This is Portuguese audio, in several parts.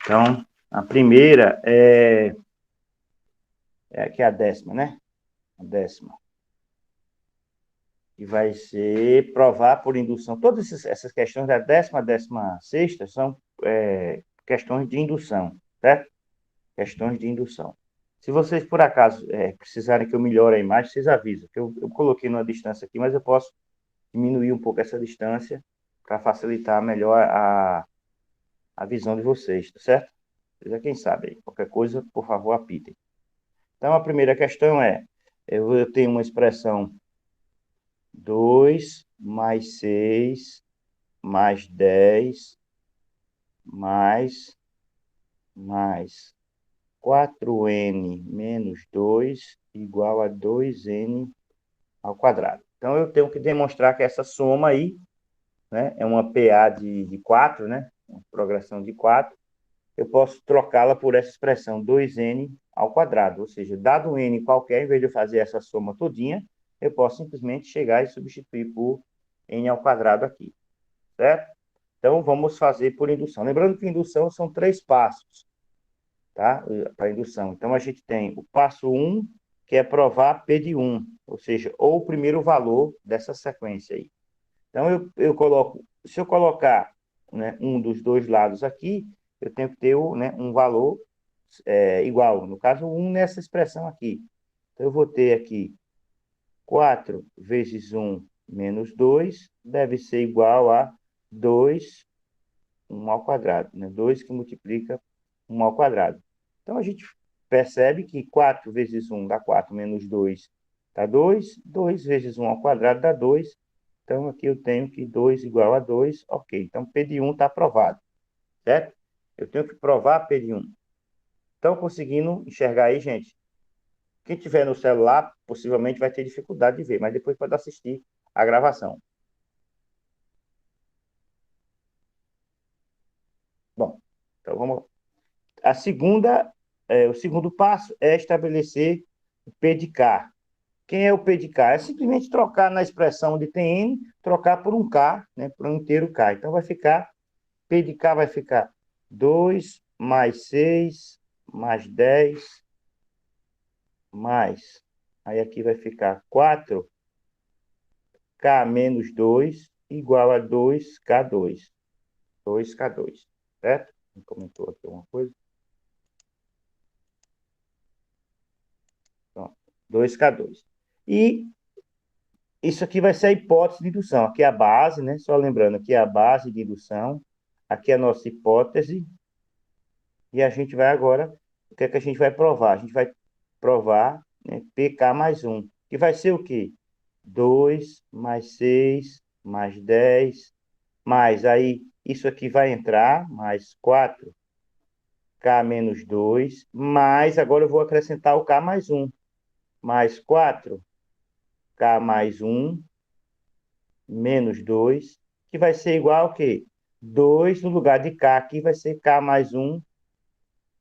Então, a primeira é aqui a décima, né? A décima. Que vai ser provar por indução. Todas essas questões da décima a décima sexta são questões de indução, certo? Questões de indução. Se vocês, por acaso, precisarem que eu melhore a imagem, vocês avisam. Que eu coloquei numa distância aqui, mas eu posso diminuir um pouco essa distância para facilitar melhor a visão de vocês, tá certo? Vocês é quem sabe aí. Qualquer coisa, por favor, apitem. Então, a primeira questão eu tenho uma expressão 2 mais 6 mais 10 mais 4n menos 2 igual a 2n ao quadrado. Então, eu tenho que demonstrar que essa soma aí, né, é uma PA de 4, né, uma progressão de 4. Eu posso trocá-la por essa expressão 2n ao quadrado, ou seja, dado um n qualquer, em vez de eu fazer essa soma todinha, eu posso simplesmente chegar e substituir por n ao quadrado aqui, certo? Então, vamos fazer por indução. Lembrando que indução são 3 passos, tá? Para indução. Então, a gente tem o passo 1, que é provar P de 1, ou seja, ou o primeiro valor dessa sequência aí. Então, se eu colocar, né, um dos dois lados aqui, eu tenho que ter né, um valor igual. No caso, 1 nessa expressão aqui. Então, eu vou ter aqui 4 vezes 1 menos 2 deve ser igual a 2, 1 ao quadrado. Né? 2 que multiplica 1 ao quadrado. Então, a gente percebe que 4 vezes 1 dá 4, menos 2 dá 2. 2 vezes 1 ao quadrado dá 2. Então, aqui eu tenho que 2 igual a 2. Ok, então P de 1 está provado, certo? Eu tenho que provar P de 1. Estão conseguindo enxergar aí, gente? Quem tiver no celular, possivelmente vai ter dificuldade de ver, mas depois pode assistir a gravação. Bom, então vamos. O segundo passo é estabelecer o P de K. Quem é o P de K? É simplesmente trocar na expressão onde tem N, trocar por um K, né, por um inteiro K. Então vai ficar, P de K vai ficar 2 mais 6 mais 10 mais. Aí aqui vai ficar 4K menos 2 igual a 2K2. 2K2, certo? Comentou aqui alguma coisa? Pronto, 2K2. E isso aqui vai ser a hipótese de indução. Aqui é a base, né? Só lembrando, aqui é a base de indução. Aqui é a nossa hipótese. E a gente vai agora, o que é que a gente vai provar? A gente vai provar, né, PK mais 1, que vai ser o quê? 2 mais 6 mais 10 mais aí, isso aqui vai entrar, mais 4K menos 2 mais, agora eu vou acrescentar o K mais 1, mais 4K mais 1 menos 2 que vai ser igual ao quê? 2 no lugar de K aqui vai ser K mais 1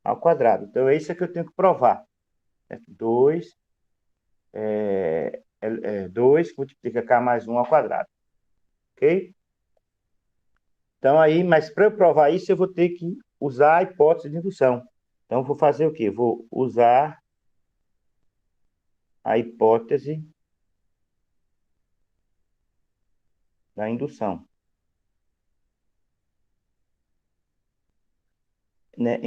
ao quadrado. Então, é isso que eu tenho que provar. 2 2 que multiplica K mais 1 ao quadrado. Ok? Então, aí, mas para eu provar isso, eu vou ter que usar a hipótese de indução. Então, eu vou fazer o quê? Vou usar a hipótese da indução. Né?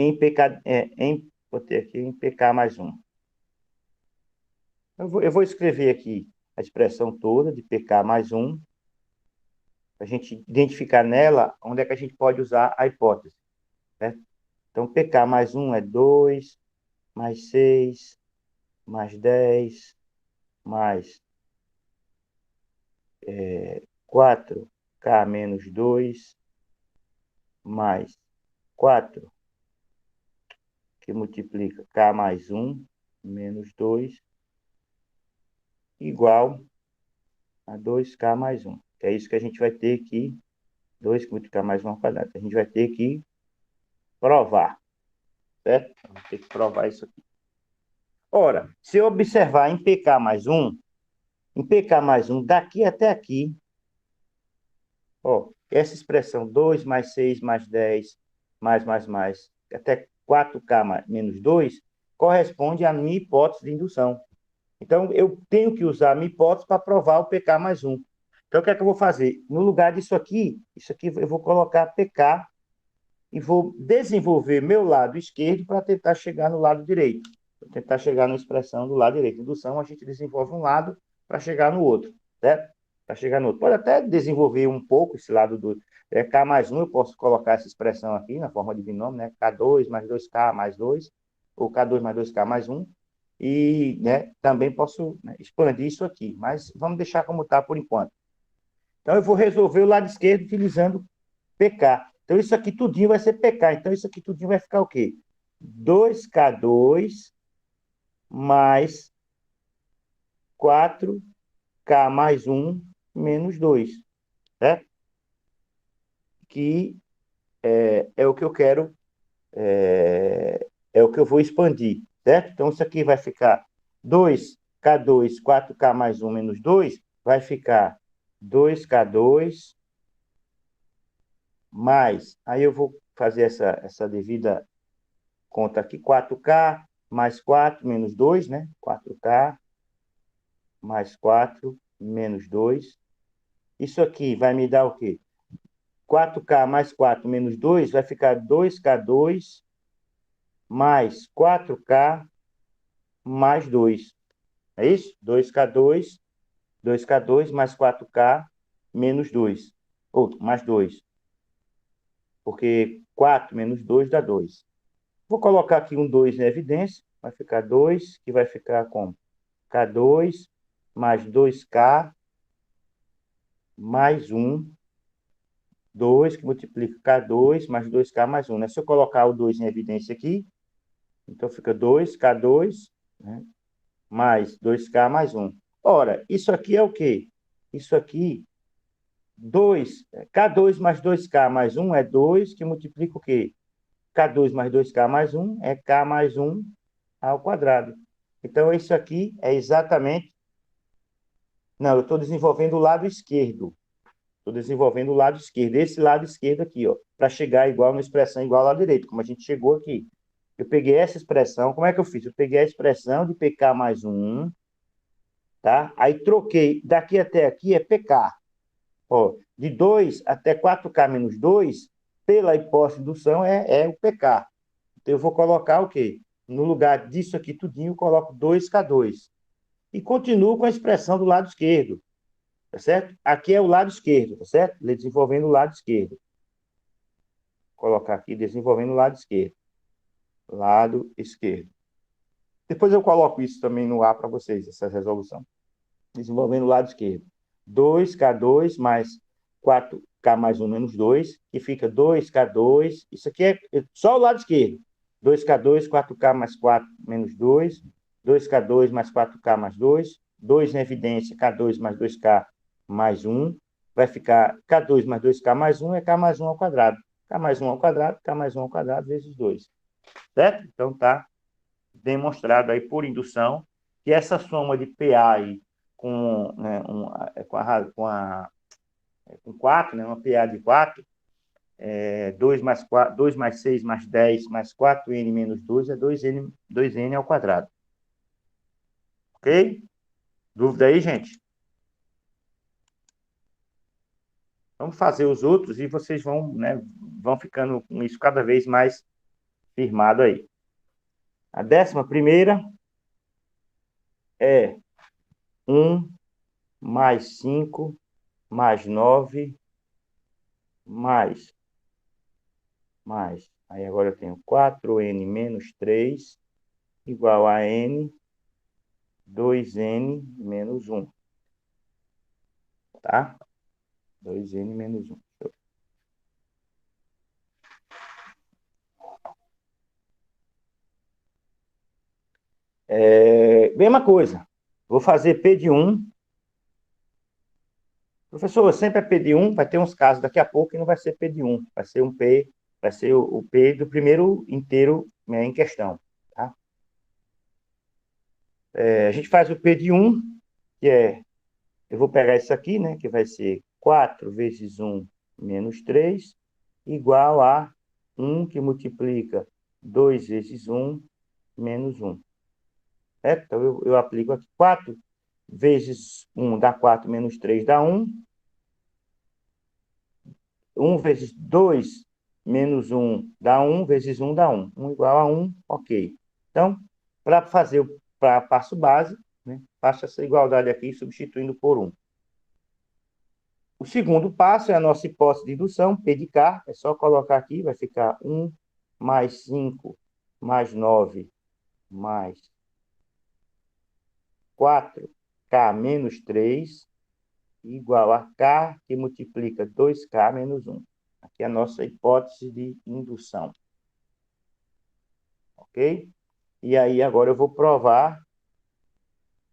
Vou ter aqui em PK mais 1. Eu vou escrever aqui a expressão toda de PK mais 1, para a gente identificar nela onde é que a gente pode usar a hipótese. Certo? Então, PK mais 1 é 2, mais 6, mais 10, mais 4K menos 2, mais 4, que multiplica K mais 1, menos 2, igual a 2K mais 1. Que é isso que a gente vai ter que, 2 que multiplicar mais 1 ao quadrado. A gente vai ter que provar, certo? Vamos ter que provar isso aqui. Ora, se eu observar em PK mais 1, em PK mais 1, daqui até aqui, ó, essa expressão 2 mais 6 mais 10, mais, até 4K menos 2 corresponde à minha hipótese de indução. Então, eu tenho que usar a minha hipótese para provar o PK mais 1. Então, o que é que eu vou fazer? No lugar disso aqui eu vou colocar PK e vou desenvolver meu lado esquerdo para tentar chegar no lado direito. Vou tentar chegar na expressão do lado direito. Indução, a gente desenvolve um lado para chegar no outro, certo? Para chegar no outro. Pode até desenvolver um pouco esse lado do K mais 1, eu posso colocar essa expressão aqui na forma de binômio, né? K2 mais 2K mais 2, ou K2 mais 2K mais 1. E, né, também posso, né, expandir isso aqui, mas vamos deixar como está por enquanto. Então, eu vou resolver o lado esquerdo utilizando PK. Então, isso aqui tudinho vai ser PK. Então, isso aqui tudinho vai ficar o quê? 2K2 mais 4K mais 1 menos 2, certo? Que é o que eu quero, é o que eu vou expandir, certo? Então, isso aqui vai ficar 2K2, 4K mais 1 menos 2, vai ficar 2K2 mais, aí eu vou fazer essa devida conta aqui, 4K mais 4 menos 2, né? 4K mais 4 menos 2. Isso aqui vai me dar o quê? 4K mais 4 menos 2 vai ficar 2K2 mais 4K mais 2. É isso? 2K2 mais 4K menos 2. Ou mais 2. Porque 4 menos 2 dá 2. Vou colocar aqui um 2 em evidência. Vai ficar 2, que vai ficar como? K2 mais 2K mais 1. 2 que multiplica K2 mais 2K mais 1. Né? Se eu colocar o 2 em evidência aqui, então fica 2K2, né? Mais 2K mais 1. Ora, isso aqui é o quê? Isso aqui, 2, K2 mais 2K mais 1 é 2, que multiplica o quê? K2 mais 2K mais 1 é K mais 1 ao quadrado. Então, isso aqui é exatamente... Não, eu estou desenvolvendo o lado esquerdo. Estou desenvolvendo o lado esquerdo. Esse lado esquerdo aqui, ó, para chegar igual na expressão igual ao lado direito, como a gente chegou aqui. Eu peguei essa expressão, como é que eu fiz? Eu peguei a expressão de PK mais 1, tá? Aí troquei, daqui até aqui é PK. Ó, de 2 até 4K menos 2, pela hipótese de indução, é o PK. Então, eu vou colocar o quê? No lugar disso aqui tudinho, eu coloco 2K2. E continuo com a expressão do lado esquerdo, tá certo? Aqui é o lado esquerdo, tá certo? Desenvolvendo o lado esquerdo. Vou colocar aqui, desenvolvendo o lado esquerdo. Lado esquerdo. Depois eu coloco isso também no ar para vocês, essa resolução. Desenvolvendo o lado esquerdo. 2K2 mais 4K mais 1 menos 2, que fica 2K2. Isso aqui é só o lado esquerdo. 2K2, 4K mais 4 menos 2. 2K2 mais 4K mais 2. 2 na evidência, K2 mais 2K mais 1. Vai ficar K2 mais 2K mais 1 é K mais 1 ao quadrado. K mais 1 ao quadrado, K mais 1 ao quadrado vezes 2. Certo? Então tá demonstrado aí por indução que essa soma de PA aí com, né, com 4, né, uma PA de 4, 2 mais 4, 2 mais 6 mais 10 mais 4n menos 2 é 2n ao quadrado. Ok? Dúvida aí, gente? Vamos fazer os outros e vocês vão, né, vão ficando com isso cada vez mais firmado aí. A 11ª é 1 mais 5 mais 9 mais. Aí agora eu tenho 4n menos 3 igual a n 2n menos 1. Tá? 2n menos 1. Mesma coisa. Vou fazer P de 1. Professor, sempre é P de 1, vai ter uns casos daqui a pouco que não vai ser P de 1. Vai ser um P, vai ser o P do primeiro inteiro, né, em questão. Tá? A gente faz o P de 1, que é... Eu vou pegar isso aqui, né, que vai ser 4 vezes 1 menos 3, igual a 1 que multiplica 2 vezes 1 menos 1. Então, eu aplico aqui 4 vezes 1 dá 4, menos 3 dá 1. 1 vezes 2 menos 1 dá 1, vezes 1 dá 1. 1 igual a 1, ok. Então, para fazer o passo base, né, faço essa igualdade aqui, substituindo por 1. O segundo passo é a nossa hipótese de indução, P de K. É só colocar aqui, vai ficar 1 mais 5 mais 9 mais 4K menos 3 igual a K que multiplica 2K menos 1. Aqui é a nossa hipótese de indução. Ok? E aí agora eu vou provar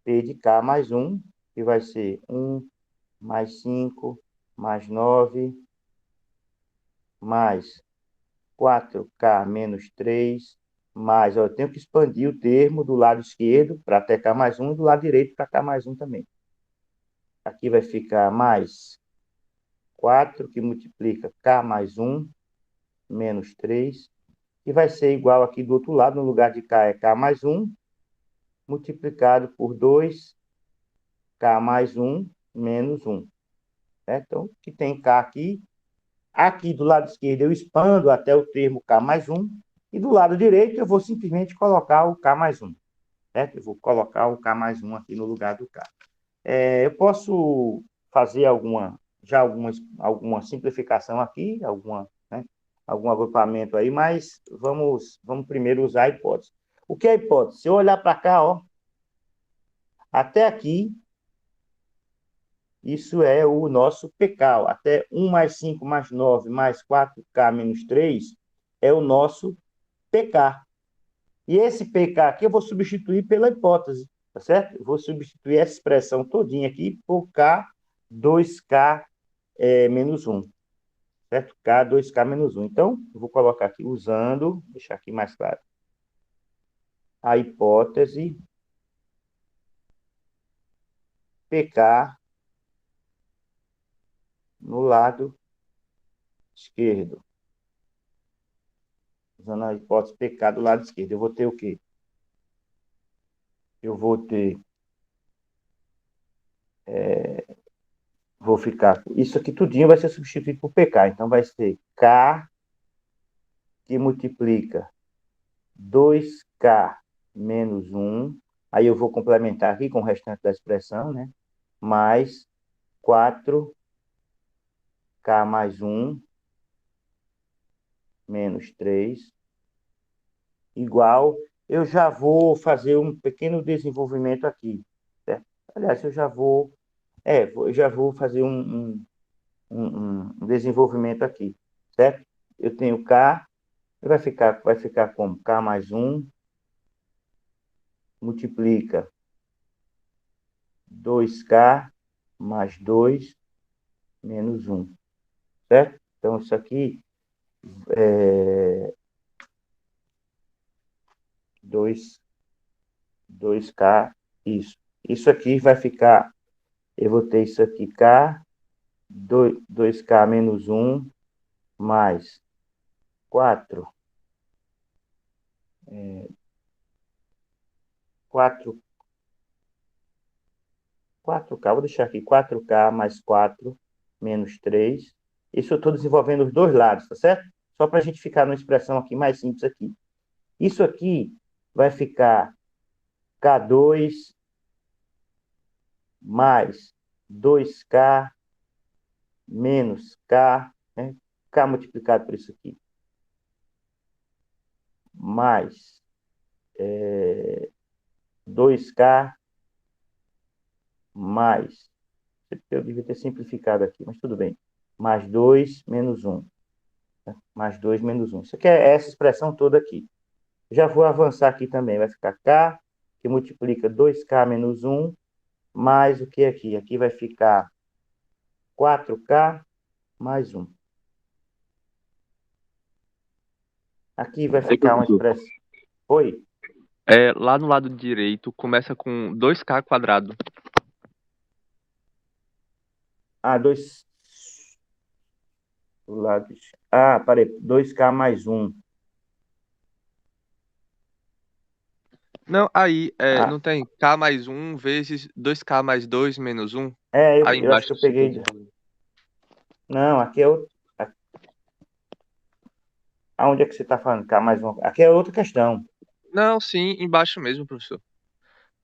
P de K mais 1, que vai ser 1 mais 5 mais 9 mais 4K menos 3 mais, ó, eu tenho que expandir o termo do lado esquerdo para até K mais 1 e do lado direito para K mais 1 também. Aqui vai ficar mais 4, que multiplica K mais 1, menos 3, e vai ser igual aqui do outro lado, no lugar de K é K mais 1, multiplicado por 2K mais 1, menos 1. Então, que tem K aqui. Aqui do lado esquerdo eu expando até o termo K mais 1, e do lado direito eu vou simplesmente colocar o K mais 1. Certo? Eu vou colocar o K mais 1 aqui no lugar do K. Eu posso fazer alguma simplificação aqui, né, algum agrupamento aí, mas vamos primeiro usar a hipótese. O que é a hipótese? Se eu olhar para cá, ó, até aqui, isso é o nosso PK. Até 1 mais 5 mais 9 mais 4K menos 3 é o nosso PK. E esse PK aqui eu vou substituir pela hipótese, tá certo? Eu vou substituir essa expressão todinha aqui por K, 2K menos 1, certo? K, 2K menos 1. Então, eu vou colocar aqui usando, deixar aqui mais claro, a hipótese PK no lado esquerdo. Usando a hipótese PK do lado esquerdo, eu vou ter o quê? Eu vou ter, vou ficar, isso aqui tudinho vai ser substituído por PK, então vai ser K que multiplica 2K menos 1, aí eu vou complementar aqui com o restante da expressão, né? Mais 4K mais 1 menos 3 igual, eu já vou fazer um pequeno desenvolvimento aqui, certo? Aliás, eu já vou fazer um desenvolvimento aqui, certo? Eu tenho K, vai ficar como K mais 1, multiplica 2K mais 2 menos 1, certo? Então, isso aqui é 2K, isso. Isso aqui vai ficar, eu vou ter isso aqui, K, 2K menos 1, mais 4, 4, 4K, vou deixar aqui 4K mais 4 menos 3. Isso eu estou desenvolvendo os dois lados, tá certo? Só para a gente ficar numa expressão aqui mais simples aqui. Isso aqui vai ficar K2 mais 2K menos K, né? K multiplicado por isso aqui, mais 2K mais, eu devia ter simplificado aqui, mas tudo bem, mais 2 menos 1, né? Mais 2 menos 1. Isso aqui é essa expressão toda aqui. Já vou avançar aqui também, vai ficar K, que multiplica 2K menos 1, mais o que aqui? Aqui vai ficar 4K mais 1. Aqui vai Ei, ficar uma professor, expressão. Oi? lá no lado direito começa com 2K quadrado. Ah, 2. Do lado. Ah, parei. 2K mais 1. Não, aí Ah, não tem K mais um vezes 2K mais 2 menos um. Aí eu acho que embaixo eu do peguei. segundo coluna. Não, aqui é outro. Aonde é que você está falando? Cá, mais uma. Aqui é outra questão. Não, sim, embaixo mesmo, professor.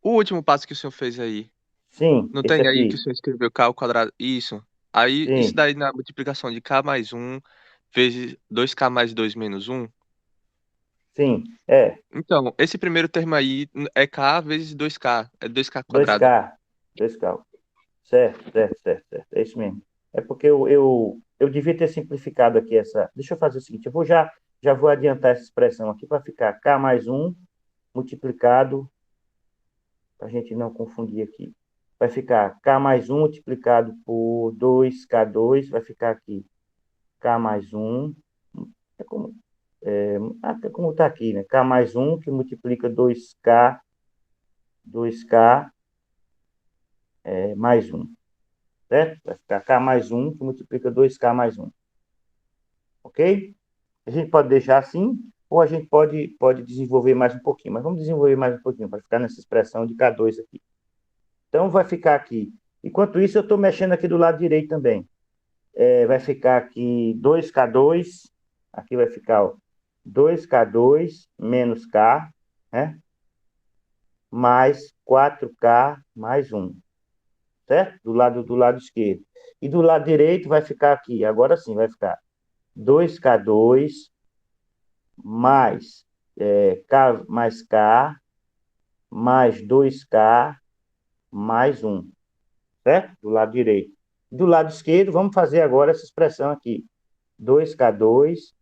O último passo que o senhor fez aí, Sim, não esse tem aí que o aqui. senhor escreveu K ao quadrado? Isso. Aí, isso Sim, daí na multiplicação de K mais um vezes 2K mais 2 menos um. sim. É. Então, esse primeiro termo aí é K vezes 2K. É 2K dois quadrado. k 2K. Certo, certo, certo, certo. É isso mesmo. É porque eu devia ter simplificado aqui essa. Deixa eu fazer o seguinte: já vou adiantar essa expressão aqui para ficar K mais um multiplicado, para a gente não confundir aqui. Vai ficar K mais um multiplicado por 2K2, vai ficar aqui K mais um. É como, até como está aqui, né? K mais um que multiplica 2K mais um, certo? Vai ficar K mais um que multiplica 2K mais um, ok? A gente pode deixar assim, ou a gente pode desenvolver mais um pouquinho, mas vamos desenvolver mais um pouquinho para ficar nessa expressão de K2 aqui. Então, vai ficar aqui. Enquanto isso, eu estou mexendo aqui do lado direito também. Vai ficar aqui 2K2, aqui vai ficar ó, 2K2 menos K, né? Mais 4K mais um, certo? Do lado esquerdo. E do lado direito vai ficar aqui, agora sim, vai ficar 2K2 mais K mais K mais 2K mais um, certo? Do lado direito. Do lado esquerdo, vamos fazer agora essa expressão aqui. 2K2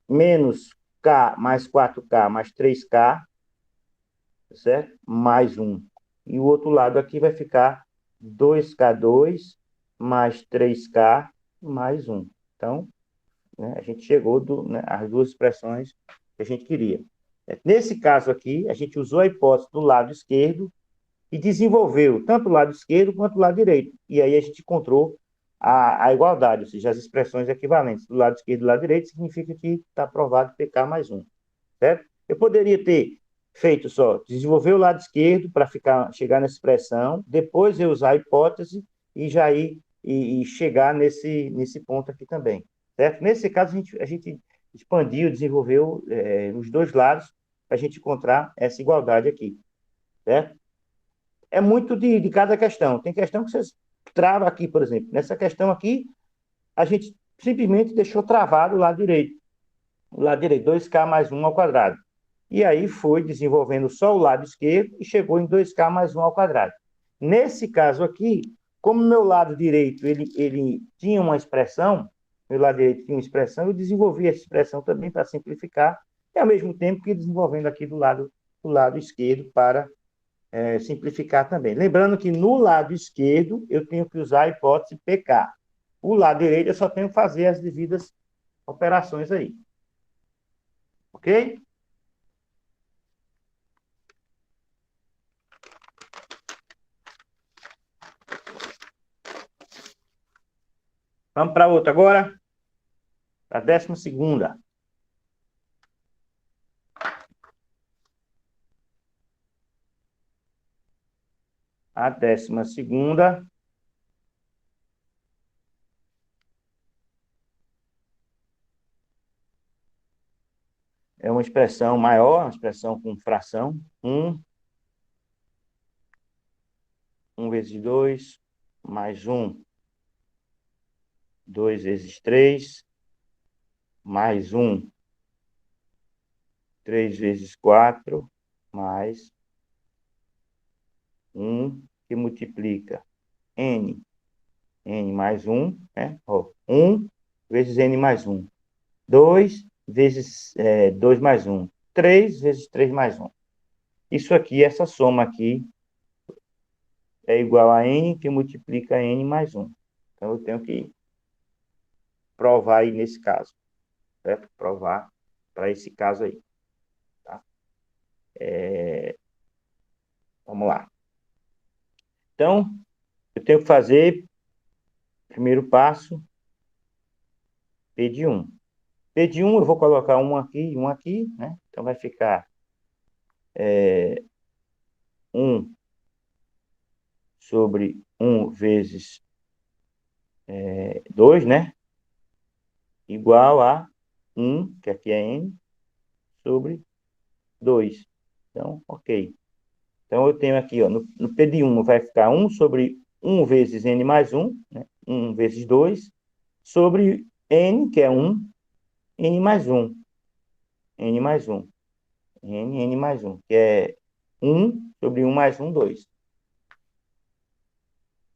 menos K mais 4K mais 3K, certo? Mais um. E o outro lado aqui vai ficar 2K2 mais 3K mais um. Então, né, a gente chegou né, às duas expressões que a gente queria. Nesse caso aqui, a gente usou a hipótese do lado esquerdo e desenvolveu tanto o lado esquerdo quanto o lado direito. E aí a gente encontrou a igualdade, ou seja, as expressões equivalentes do lado esquerdo e do lado direito significa que está provado PK mais um, certo? Eu poderia ter feito só, desenvolver o lado esquerdo para chegar nessa expressão, depois eu usar a hipótese e já ir e chegar nesse ponto aqui também, certo? Nesse caso, a gente expandiu, desenvolveu os dois lados para a gente encontrar essa igualdade aqui, certo? É muito de cada questão. Tem questão que você trava aqui, por exemplo. Nessa questão aqui, a gente simplesmente deixou travado o lado direito. O lado direito, 2K mais um ao quadrado. E aí foi desenvolvendo só o lado esquerdo e chegou em 2K mais um ao quadrado. Nesse caso aqui, como meu lado direito ele tinha uma expressão, meu lado direito tinha uma expressão, eu desenvolvi essa expressão também para simplificar, e ao mesmo tempo que desenvolvendo aqui do lado esquerdo para simplificar também. Lembrando que no lado esquerdo eu tenho que usar a hipótese PK. O lado direito eu só tenho que fazer as devidas operações aí. Ok? Vamos para outra agora? A 12ª. A 12ª é uma expressão maior, uma expressão com fração. 1 vezes 2, mais 1. 2 vezes 3, mais 1. 3 vezes 4, mais 1, que multiplica n. N mais 1, né? 1 vezes n mais 1. 2 vezes 2 mais 1. 3 vezes 3 mais 1. Isso aqui, essa soma aqui, é igual a n que multiplica n mais 1. Então, eu tenho que provar aí nesse caso, certo? Provar para esse caso aí, tá? Vamos lá. Então, eu tenho que fazer, primeiro passo, P de 1. P de 1, eu vou colocar um aqui, né? Então vai ficar 1 sobre 1 vezes 2, né? Igual a 1, que aqui é n, sobre 2. Então, ok. Então, eu tenho aqui, ó, no P de 1 vai ficar 1 sobre 1 vezes n mais 1, né? 1 vezes 2, sobre n, que é 1, n mais 1, n mais 1, n mais 1, que é 1 sobre 1 mais 1, 2.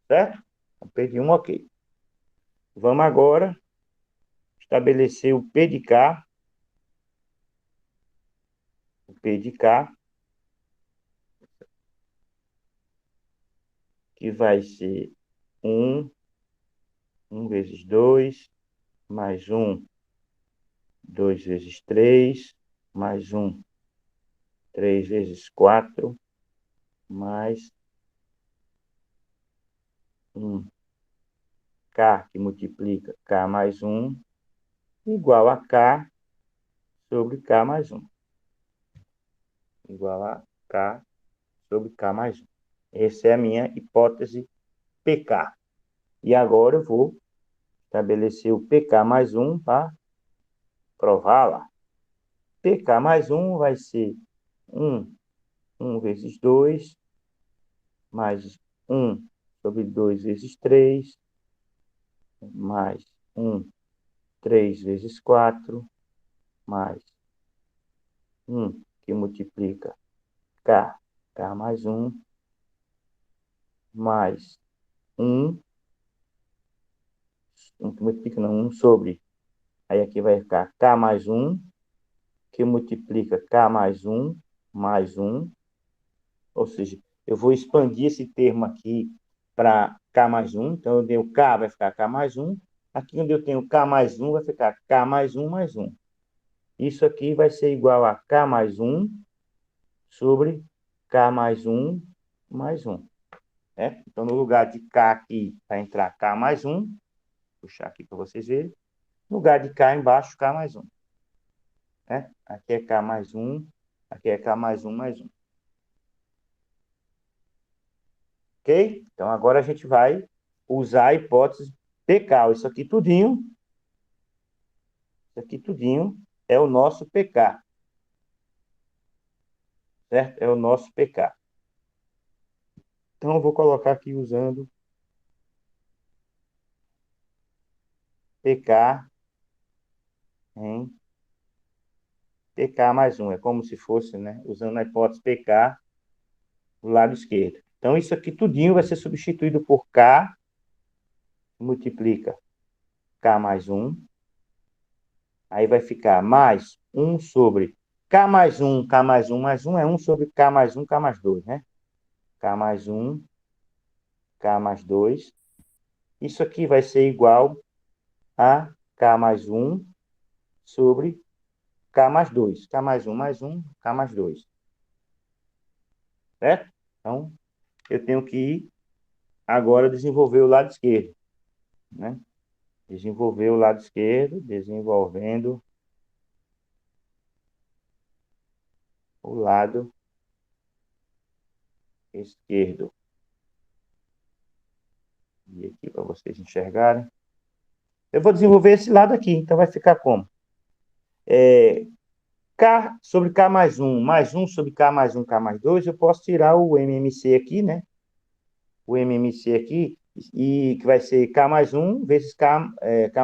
Certo? Então, P de 1, ok. Vamos agora estabelecer o P de K. O P de K, que vai ser 1, 1 vezes 2, mais 1, 2 vezes 3, mais 1, 3 vezes 4, mais 1. K, que multiplica K mais 1, igual a K sobre K mais 1. Igual a K sobre K mais 1. Essa é a minha hipótese PK. E agora eu vou estabelecer o PK mais 1 para prová-la. PK mais 1 vai ser 1, 1 vezes 2, mais 1 sobre 2 vezes 3, mais 1, 3 vezes 4, mais 1, que multiplica K, K mais 1, mais 1, 1 que multiplica, não, 1 sobre, aí aqui vai ficar K mais 1, que multiplica K mais 1, ou seja, eu vou expandir esse termo aqui para K mais 1, então eu tenho K, vai ficar K mais 1, aqui onde eu tenho K mais 1, vai ficar K mais 1 mais 1. Isso aqui vai ser igual a K mais 1 sobre K mais 1 mais 1. Né? Então, no lugar de K aqui, vai entrar K mais 1. Vou puxar aqui para vocês verem. No lugar de K embaixo, K mais 1. Né? Aqui é K mais 1. Aqui é K mais 1 mais 1. Ok? Então, agora a gente vai usar a hipótese PK. Isso aqui tudinho é o nosso PK. Certo? É o nosso PK. Então, eu vou colocar aqui usando PK em PK mais 1. É como se fosse, né? Usando a hipótese PK do lado esquerdo. Então, isso aqui tudinho vai ser substituído por K, multiplica K mais 1. Aí vai ficar mais 1 sobre K mais 1, K mais 1 mais 1 é 1 sobre K mais 1, K mais 2, né? K mais 1, K mais 2. Isso aqui vai ser igual a K mais 1 sobre K mais 2. K mais 1 mais 1, K mais 2. Certo? Então, eu tenho que ir agora desenvolver o lado esquerdo, né? Desenvolver o lado esquerdo, desenvolvendo o lado esquerdo. E aqui para vocês enxergarem. Eu vou desenvolver esse lado aqui, então vai ficar como? K sobre K mais 1 sobre K mais 1, K mais 2, eu posso tirar o MMC aqui, né? O MMC aqui, e que vai ser K mais 1 vezes K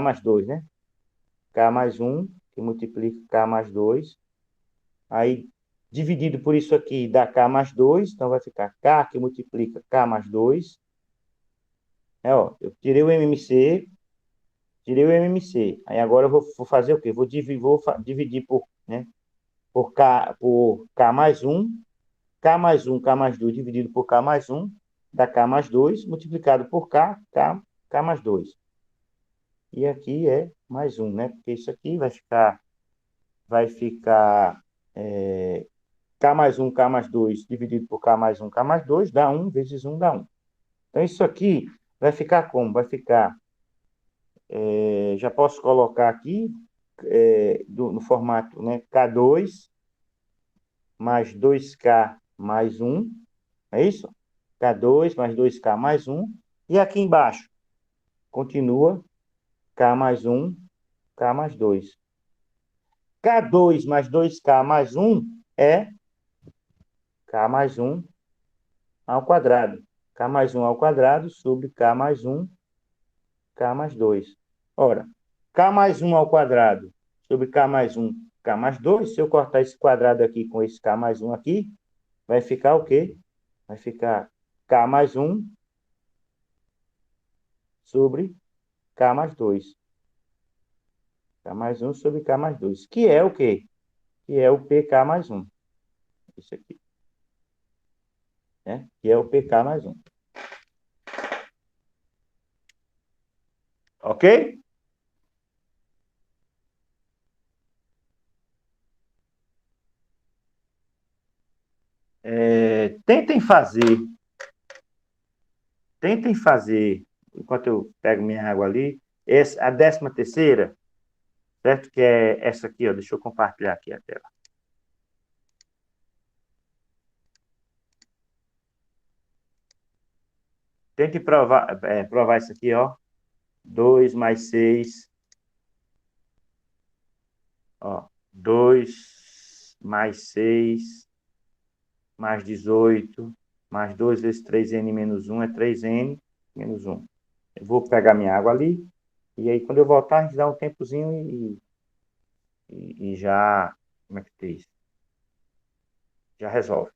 mais 2, né? K mais 1, que multiplica K mais 2. Aí, dividido por isso aqui, dá K mais 2, então vai ficar K que multiplica K mais 2. Ó, eu tirei o MMC, tirei o MMC. Aí agora eu vou fazer o quê? Vou dividir por, né, por K mais 1, K mais 1, K mais 2 dividido por K mais 1, dá K mais 2, multiplicado por K mais 2. E aqui é mais 1, né? Porque isso aqui vai ficar K mais 1, K mais 2 dividido por K mais 1, K mais 2, dá 1 vezes 1 dá 1. Então, isso aqui vai ficar como? Vai ficar, já posso colocar aqui, no formato, né, K2 mais 2K mais um, é isso? K2 mais 2K mais um. E aqui embaixo, continua K mais um, K mais 2. K2 mais 2K mais um é K mais um ao quadrado. K mais um ao quadrado sobre K mais um, K mais 2. Ora, K mais um ao quadrado sobre K mais um, K mais 2. Se eu cortar esse quadrado aqui com esse K mais um aqui, vai ficar o quê? Vai ficar K mais um sobre K mais 2. K mais um sobre K mais 2. Que é o quê? Que é o PK mais um. Isso aqui, né? Que é o PK mais um. Ok? Tentem fazer, enquanto eu pego minha água ali, a 13ª, certo? Que é essa aqui, ó. Deixa eu compartilhar aqui a tela. Tente provar isso aqui, ó. 2 mais 6, ó. 2 mais 6 mais 18 mais 2 vezes 3n menos 1 é 3n menos 1. Eu vou pegar minha água ali, e aí quando eu voltar, a gente dá um tempozinho e já, como é que diz? Já resolve.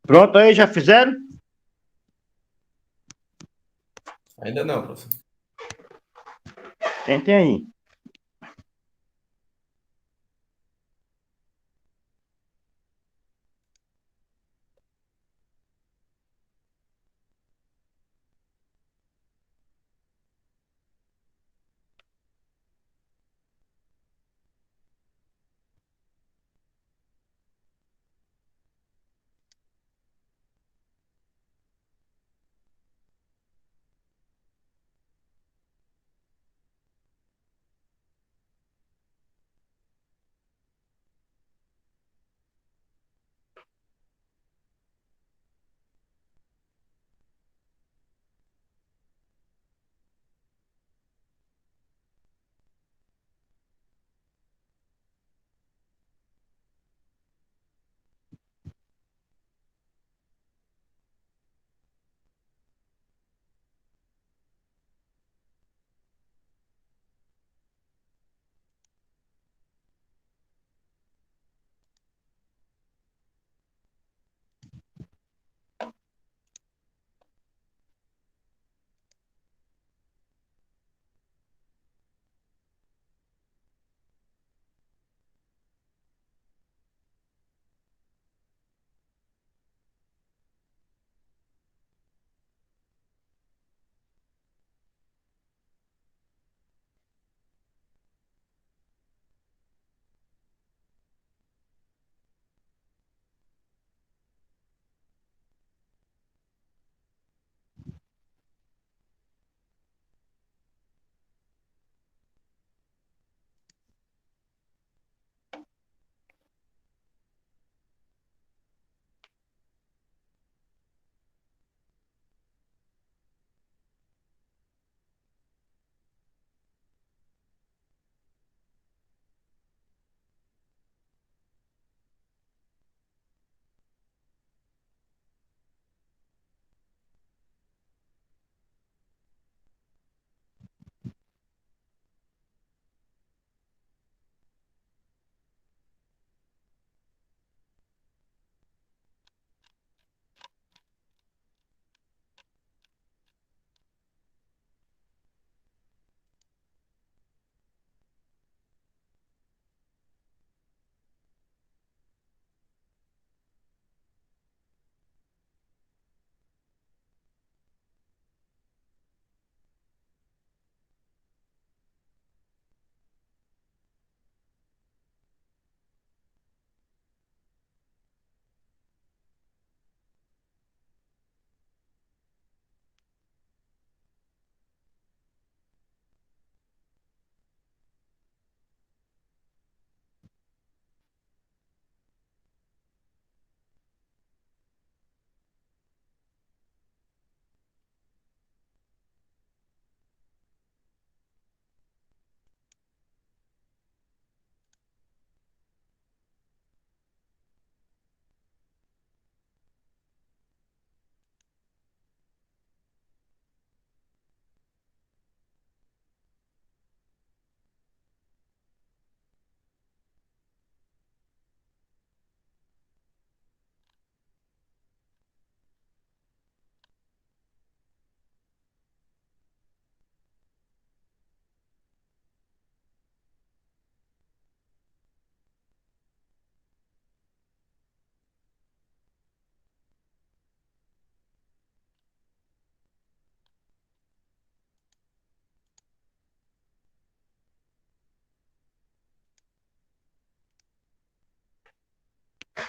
Pronto aí, já fizeram? Ainda não, professor. Tentem aí.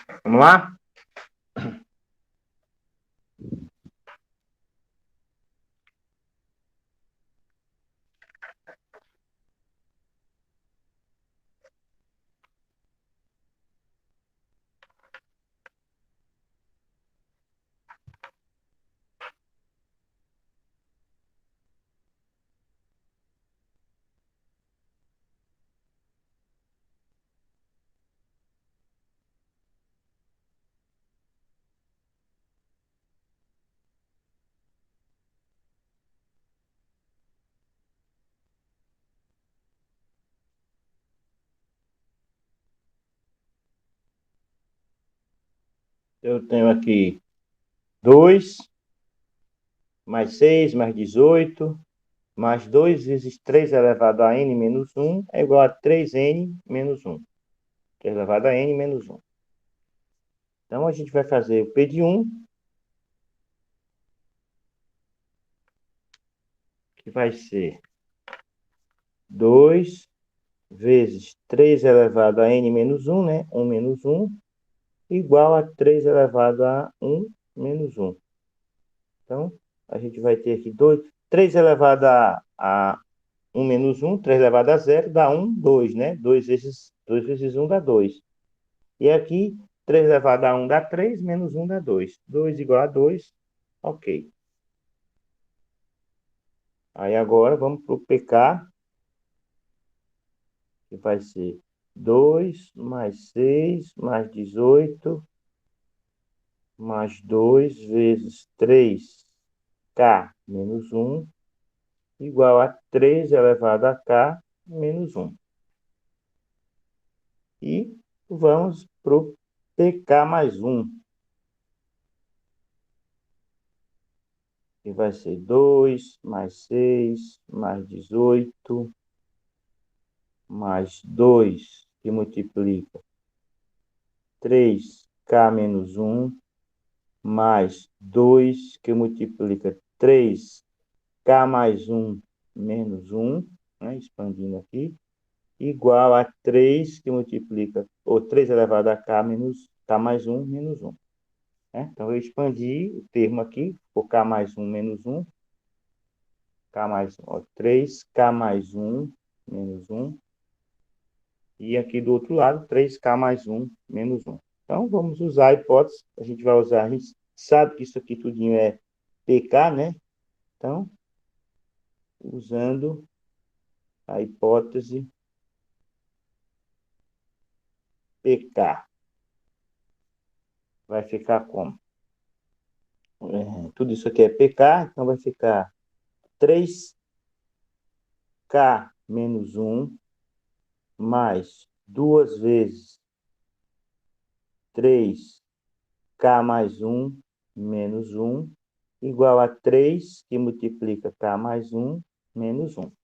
Vamos lá? Eu tenho aqui 2 mais 6 mais 18 mais 2 vezes 3 elevado a n menos 1 é igual a 3n menos 1. 3 elevado a n menos 1. Então, a gente vai fazer o P de 1, que vai ser 2 vezes 3 elevado a n menos 1, né? 1 menos 1, igual a 3 elevado a 1 menos 1. Então, a gente vai ter aqui 3 elevado a 1 menos 1, 3 elevado a 0, dá 1, 2, né? 2 vezes 1 dá 2. E aqui, 3 elevado a 1 dá 3, menos 1 dá 2. 2 igual a 2, ok. Aí agora vamos para o PK, que vai ser 2 mais 6 mais 18 mais 2 vezes 3k menos 1 igual a 3 elevado a k menos 1. E vamos para o PK mais 1, que vai ser 2 mais 6 mais 18 mais 2, que multiplica 3k menos 1, mais 2, que multiplica 3k mais 1 menos 1, né, expandindo aqui, igual a 3, que multiplica, ou 3 elevado a k menos k mais 1 menos 1. Né? Então, eu expandi o termo aqui, por k mais 1 menos 1, k mais 1, ó, 3k mais 1 menos 1, e aqui do outro lado, 3k mais 1 menos 1. Então, vamos usar a hipótese, a gente vai usar, a gente sabe que isso aqui tudinho é PK, né? Então, usando a hipótese PK, vai ficar como? Tudo isso aqui é PK, então vai ficar 3k menos 1 mais 2 vezes 3k mais 1 menos 1 igual a 3, que multiplica k mais 1 menos 1. Ok?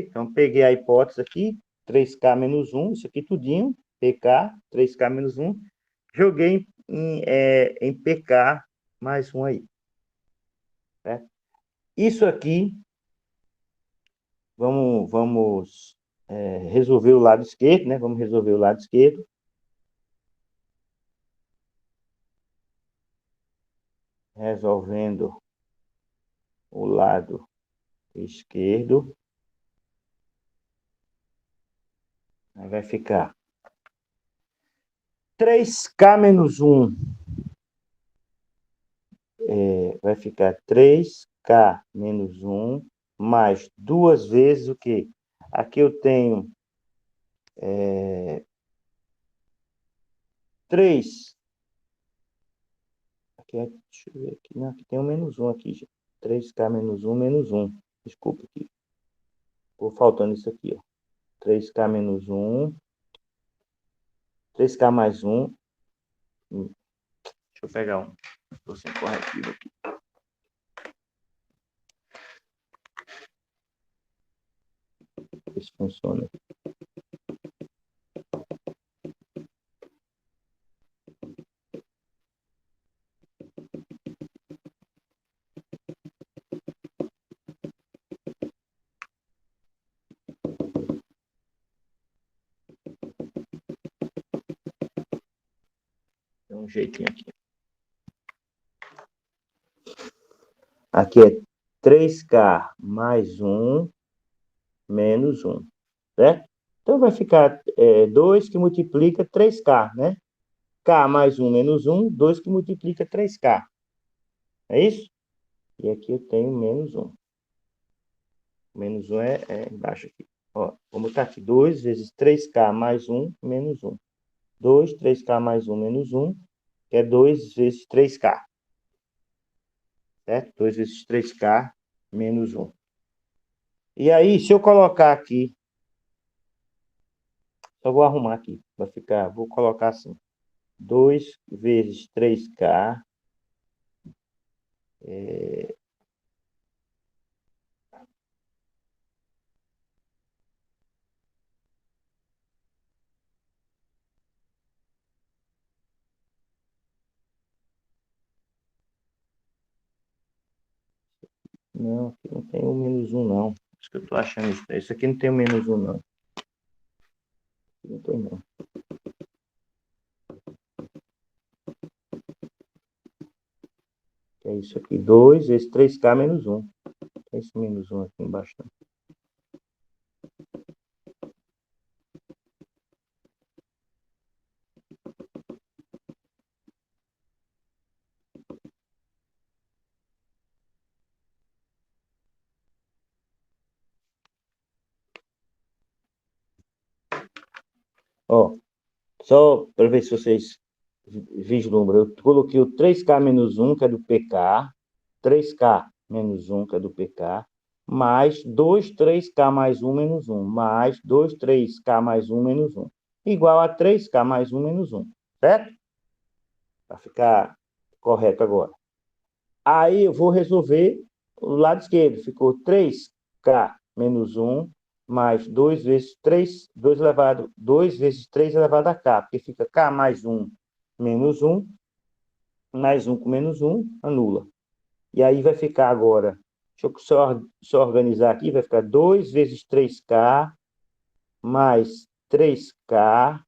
Então, peguei a hipótese aqui, 3k menos 1, isso aqui tudinho, PK, 3k menos 1, joguei em PK mais 1 aí. Certo? Isso aqui, vamos resolver o lado esquerdo, né? Vamos resolver o lado esquerdo. Resolvendo o lado esquerdo. Aí vai ficar 3k menos 1. Vai ficar 3k menos 1 mais 2 vezes o quê? Aqui eu tenho 3. Aqui deixa eu ver aqui. Não, aqui tem um menos 1 aqui, gente. 3k menos 1 menos 1. Desculpa aqui. Ficou faltando isso aqui, ó. 3k menos 1. 3k mais 1. Deixa eu pegar um. Estou sem corretivo aqui. Ver se funciona. um jeitinho aqui. Aqui é 3K mais 1 menos 1, certo? Então, vai ficar 2 que multiplica 3K, né? K mais 1 menos 1, 2 que multiplica 3K. É isso? E aqui eu tenho menos 1. Menos 1 é embaixo aqui. Ó, vou botar aqui 2 vezes 3K mais 1 menos 1. 2, 3K mais 1 menos 1, que é 2 vezes 3K. Certo? 2 vezes 3K menos 1. E aí, se eu colocar aqui, só vou arrumar aqui, vai ficar, vou colocar assim, 2 vezes 3K, não, aqui não tem o menos 1 não, acho que eu tô achando isso, isso aqui não tem o menos 1 não, não tem não. É isso aqui, 2 vezes 3K menos 1. Tem esse menos 1 aqui embaixo. Ó, só para ver se vocês vislumbram, eu coloquei o 3K menos 1, que é do PK, 3K menos 1, que é do PK, mais 2, 3K mais 1 menos 1, mais 2, 3K mais 1 menos 1, igual a 3K mais 1 menos 1, certo? Para ficar correto agora. Aí eu vou resolver o lado esquerdo, ficou 3K menos 1, mais 2 vezes 3, 2 vezes 3 elevado a K, porque fica K mais 1 menos 1, mais 1 com menos 1, anula. E aí vai ficar agora, deixa eu só organizar aqui, vai ficar 2 vezes 3K mais 3K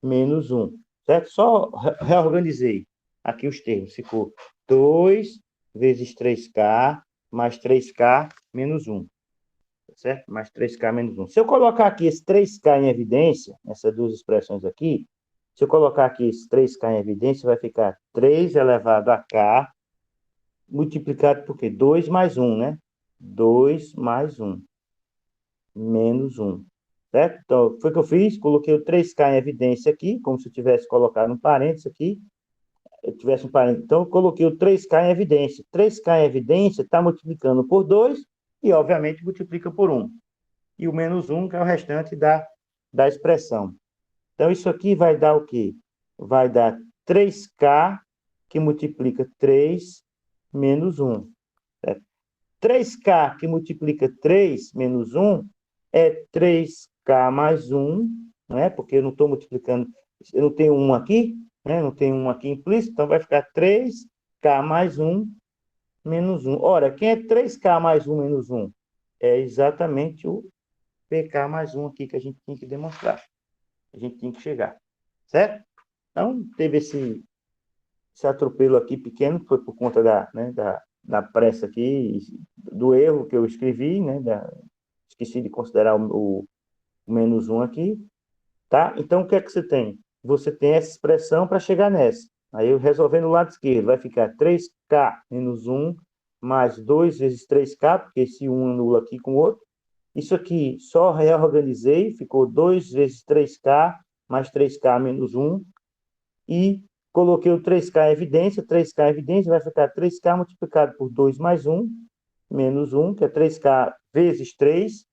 menos 1, certo? Só reorganizei aqui os termos, ficou 2 vezes 3K mais 3K menos 1, certo? Mais 3K menos 1. Se eu colocar aqui esse 3K em evidência, essas duas expressões aqui, se eu colocar aqui esse 3K em evidência, vai ficar 3 elevado a K multiplicado por quê? 2 mais 1, né? 2 mais 1, menos 1, certo? Então, foi o que eu fiz, coloquei o 3K em evidência aqui, como se eu tivesse colocado um parênteses aqui, eu tivesse um parênteses. Então, eu coloquei o 3K em evidência. 3K em evidência está multiplicando por 2 e, obviamente, multiplica por 1. E o menos 1, que é o restante da expressão. Então, isso aqui vai dar o quê? Vai dar 3K, que multiplica 3 menos 1. Certo? 3K que multiplica 3 menos 1 é 3K mais 1, né? Porque eu não estou multiplicando, eu não tenho 1 aqui, né? Não tenho 1 aqui implícito, então vai ficar 3K mais 1 menos 1. Ora, quem é 3K mais 1 menos 1? É exatamente o PK mais 1 aqui que a gente tinha que demonstrar. A gente tinha que chegar, certo? Então, teve esse atropelo aqui pequeno, que foi por conta da pressa aqui, do erro que eu escrevi, né? Esqueci de considerar o menos 1 aqui, tá? Então, o que é que você tem? Você tem essa expressão para chegar nessa. Aí, eu resolvendo o lado esquerdo, vai ficar 3K menos 1 mais 2 vezes 3K, porque esse 1 anula aqui com o outro. Isso aqui só reorganizei, ficou 2 vezes 3K mais 3K menos 1, e coloquei o 3K em evidência, 3K em evidência, vai ficar 3K multiplicado por 2 mais 1, menos 1, que é 3K vezes 3.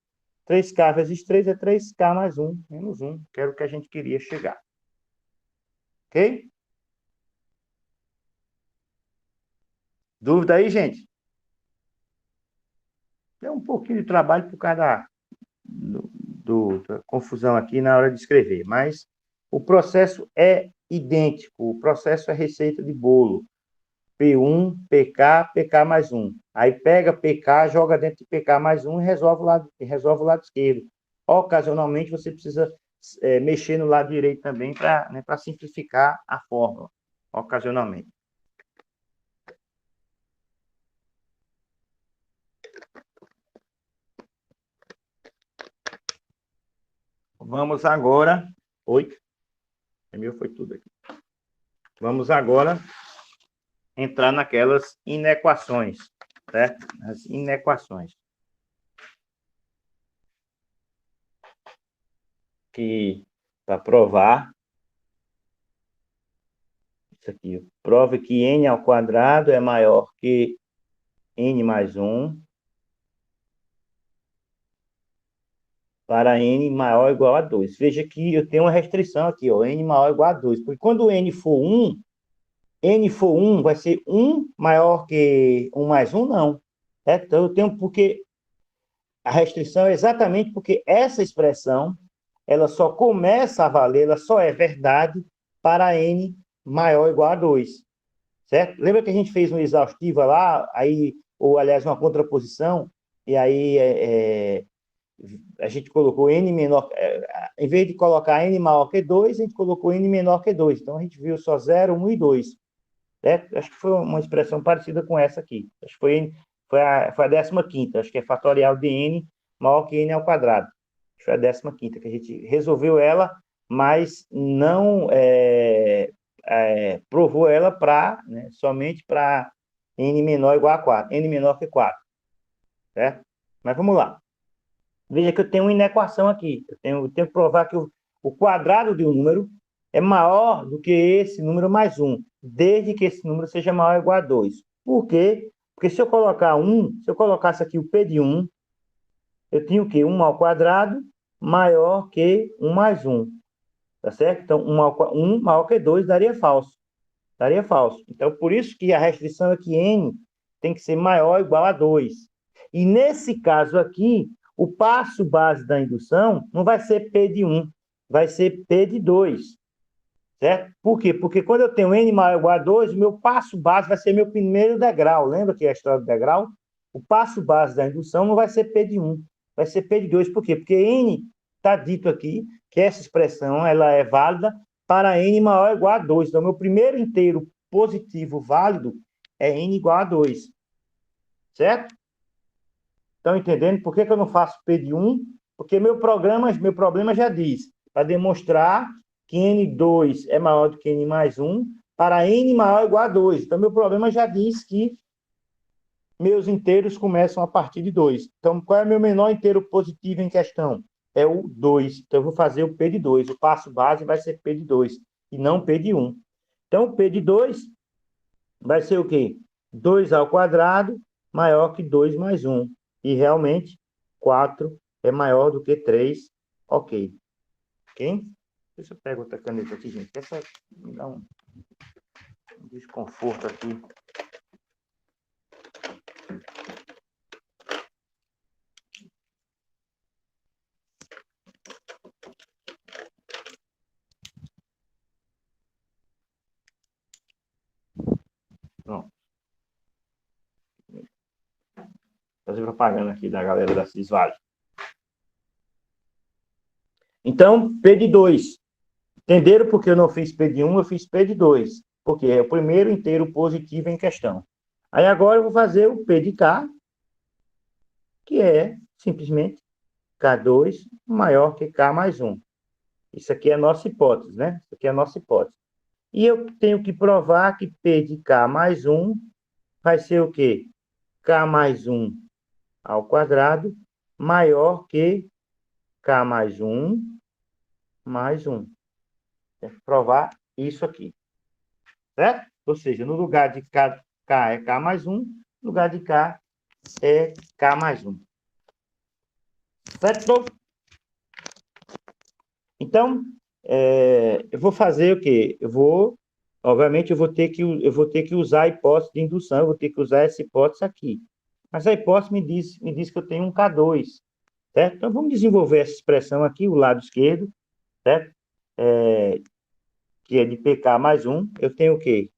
3K vezes 3 é 3K mais 1, menos 1, que era o que a gente queria chegar. Ok? Dúvida aí, gente? Deu um pouquinho de trabalho por causa da confusão aqui na hora de escrever, mas o processo é idêntico, o processo é receita de bolo. P1, PK, PK mais 1. Aí pega PK, joga dentro de PK mais 1 e resolve o lado esquerdo. Ocasionalmente, você precisa mexer no lado direito também para simplificar a fórmula. ocasionalmente. Vamos agora... Oi? O meu foi tudo aqui. Vamos agora entrar naquelas inequações, certo? As inequações. Que, para provar, isso aqui, prove que n ao quadrado é maior que n mais 1 para n maior ou igual a 2. Veja que eu tenho uma restrição aqui, ó, n maior ou igual a 2, porque quando n for 1 vai ser 1 maior que 1 mais 1, não. Certo? Então eu tenho, porque a restrição é exatamente porque essa expressão, ela só começa a valer, ela só é verdade para n maior ou igual a 2. Certo? Lembra que a gente fez uma exaustiva lá, aí, ou aliás, uma contraposição, e aí a gente colocou n menor, em vez de colocar n maior que 2, a gente colocou n menor que 2. Então a gente viu só 0, 1 e 2. Certo? Acho que foi uma expressão parecida com essa aqui. Acho que foi a 15ª, acho que é fatorial de n maior que n ao quadrado. Acho que foi a 15ª que a gente resolveu ela, mas não provou ela somente para n menor ou igual a 4, n menor que 4. Certo? Mas vamos lá. Veja que eu tenho uma inequação aqui. Eu tenho que provar que o quadrado de um número é maior do que esse número mais 1, desde que esse número seja maior ou igual a 2. Por quê? Porque se eu colocasse aqui o p de 1, eu tinha o quê? 1 ao quadrado maior que 1 mais 1. Tá certo? Então, 1 maior que 2 daria falso. Daria falso. Então, por isso que a restrição é que n tem que ser maior ou igual a 2. E nesse caso aqui, o passo base da indução não vai ser P de 1, vai ser P de 2. Certo? Por quê? Porque quando eu tenho n maior ou igual a 2, o meu passo base vai ser meu primeiro degrau. Lembra que é a história do degrau? O passo base da indução não vai ser P de 1, vai ser P de 2. Por quê? Porque n está dito aqui que essa expressão ela é válida para n maior ou igual a 2. Então, meu primeiro inteiro positivo válido é n igual a 2. Certo? Estão entendendo por que eu não faço P de 1? Porque meu problema já diz, para demonstrar que N2 é maior do que N mais 1, para N maior ou igual a 2. Então, meu problema já diz que meus inteiros começam a partir de 2. Então, qual é o meu menor inteiro positivo em questão? É o 2. Então, eu vou fazer o P de 2. O passo base vai ser P de 2 e não P de 1. Então, o P de 2 vai ser o quê? 2 ao quadrado maior que 2 mais 1. E realmente, 4 é maior do que 3. Ok. Ok? Deixa eu pegar outra caneta aqui, gente. Essa me dá um desconforto aqui. Pronto. Fazer propaganda aqui da galera da Cisvale. Então, P de 2. Entenderam porque eu não fiz P de 1, eu fiz P de 2. Porque é o primeiro inteiro positivo em questão. Aí agora eu vou fazer o P de K, que é simplesmente K2 maior que K mais 1. Isso aqui é a nossa hipótese, né? Isso aqui é a nossa hipótese. E eu tenho que provar que P de K mais 1 vai ser o quê? K mais 1 ao quadrado maior que K mais 1 mais 1. Tem que provar isso aqui. Certo? Ou seja, no lugar de K é K mais 1, no lugar de K é K mais 1. Certo? Então, eu vou fazer o quê? Obviamente, eu vou ter que usar a hipótese de indução, eu vou ter que usar essa hipótese aqui. Mas a hipótese me diz que eu tenho um K2, certo? Então, vamos desenvolver essa expressão aqui, o lado esquerdo, certo? Que é de PK mais 1. Eu tenho o quê?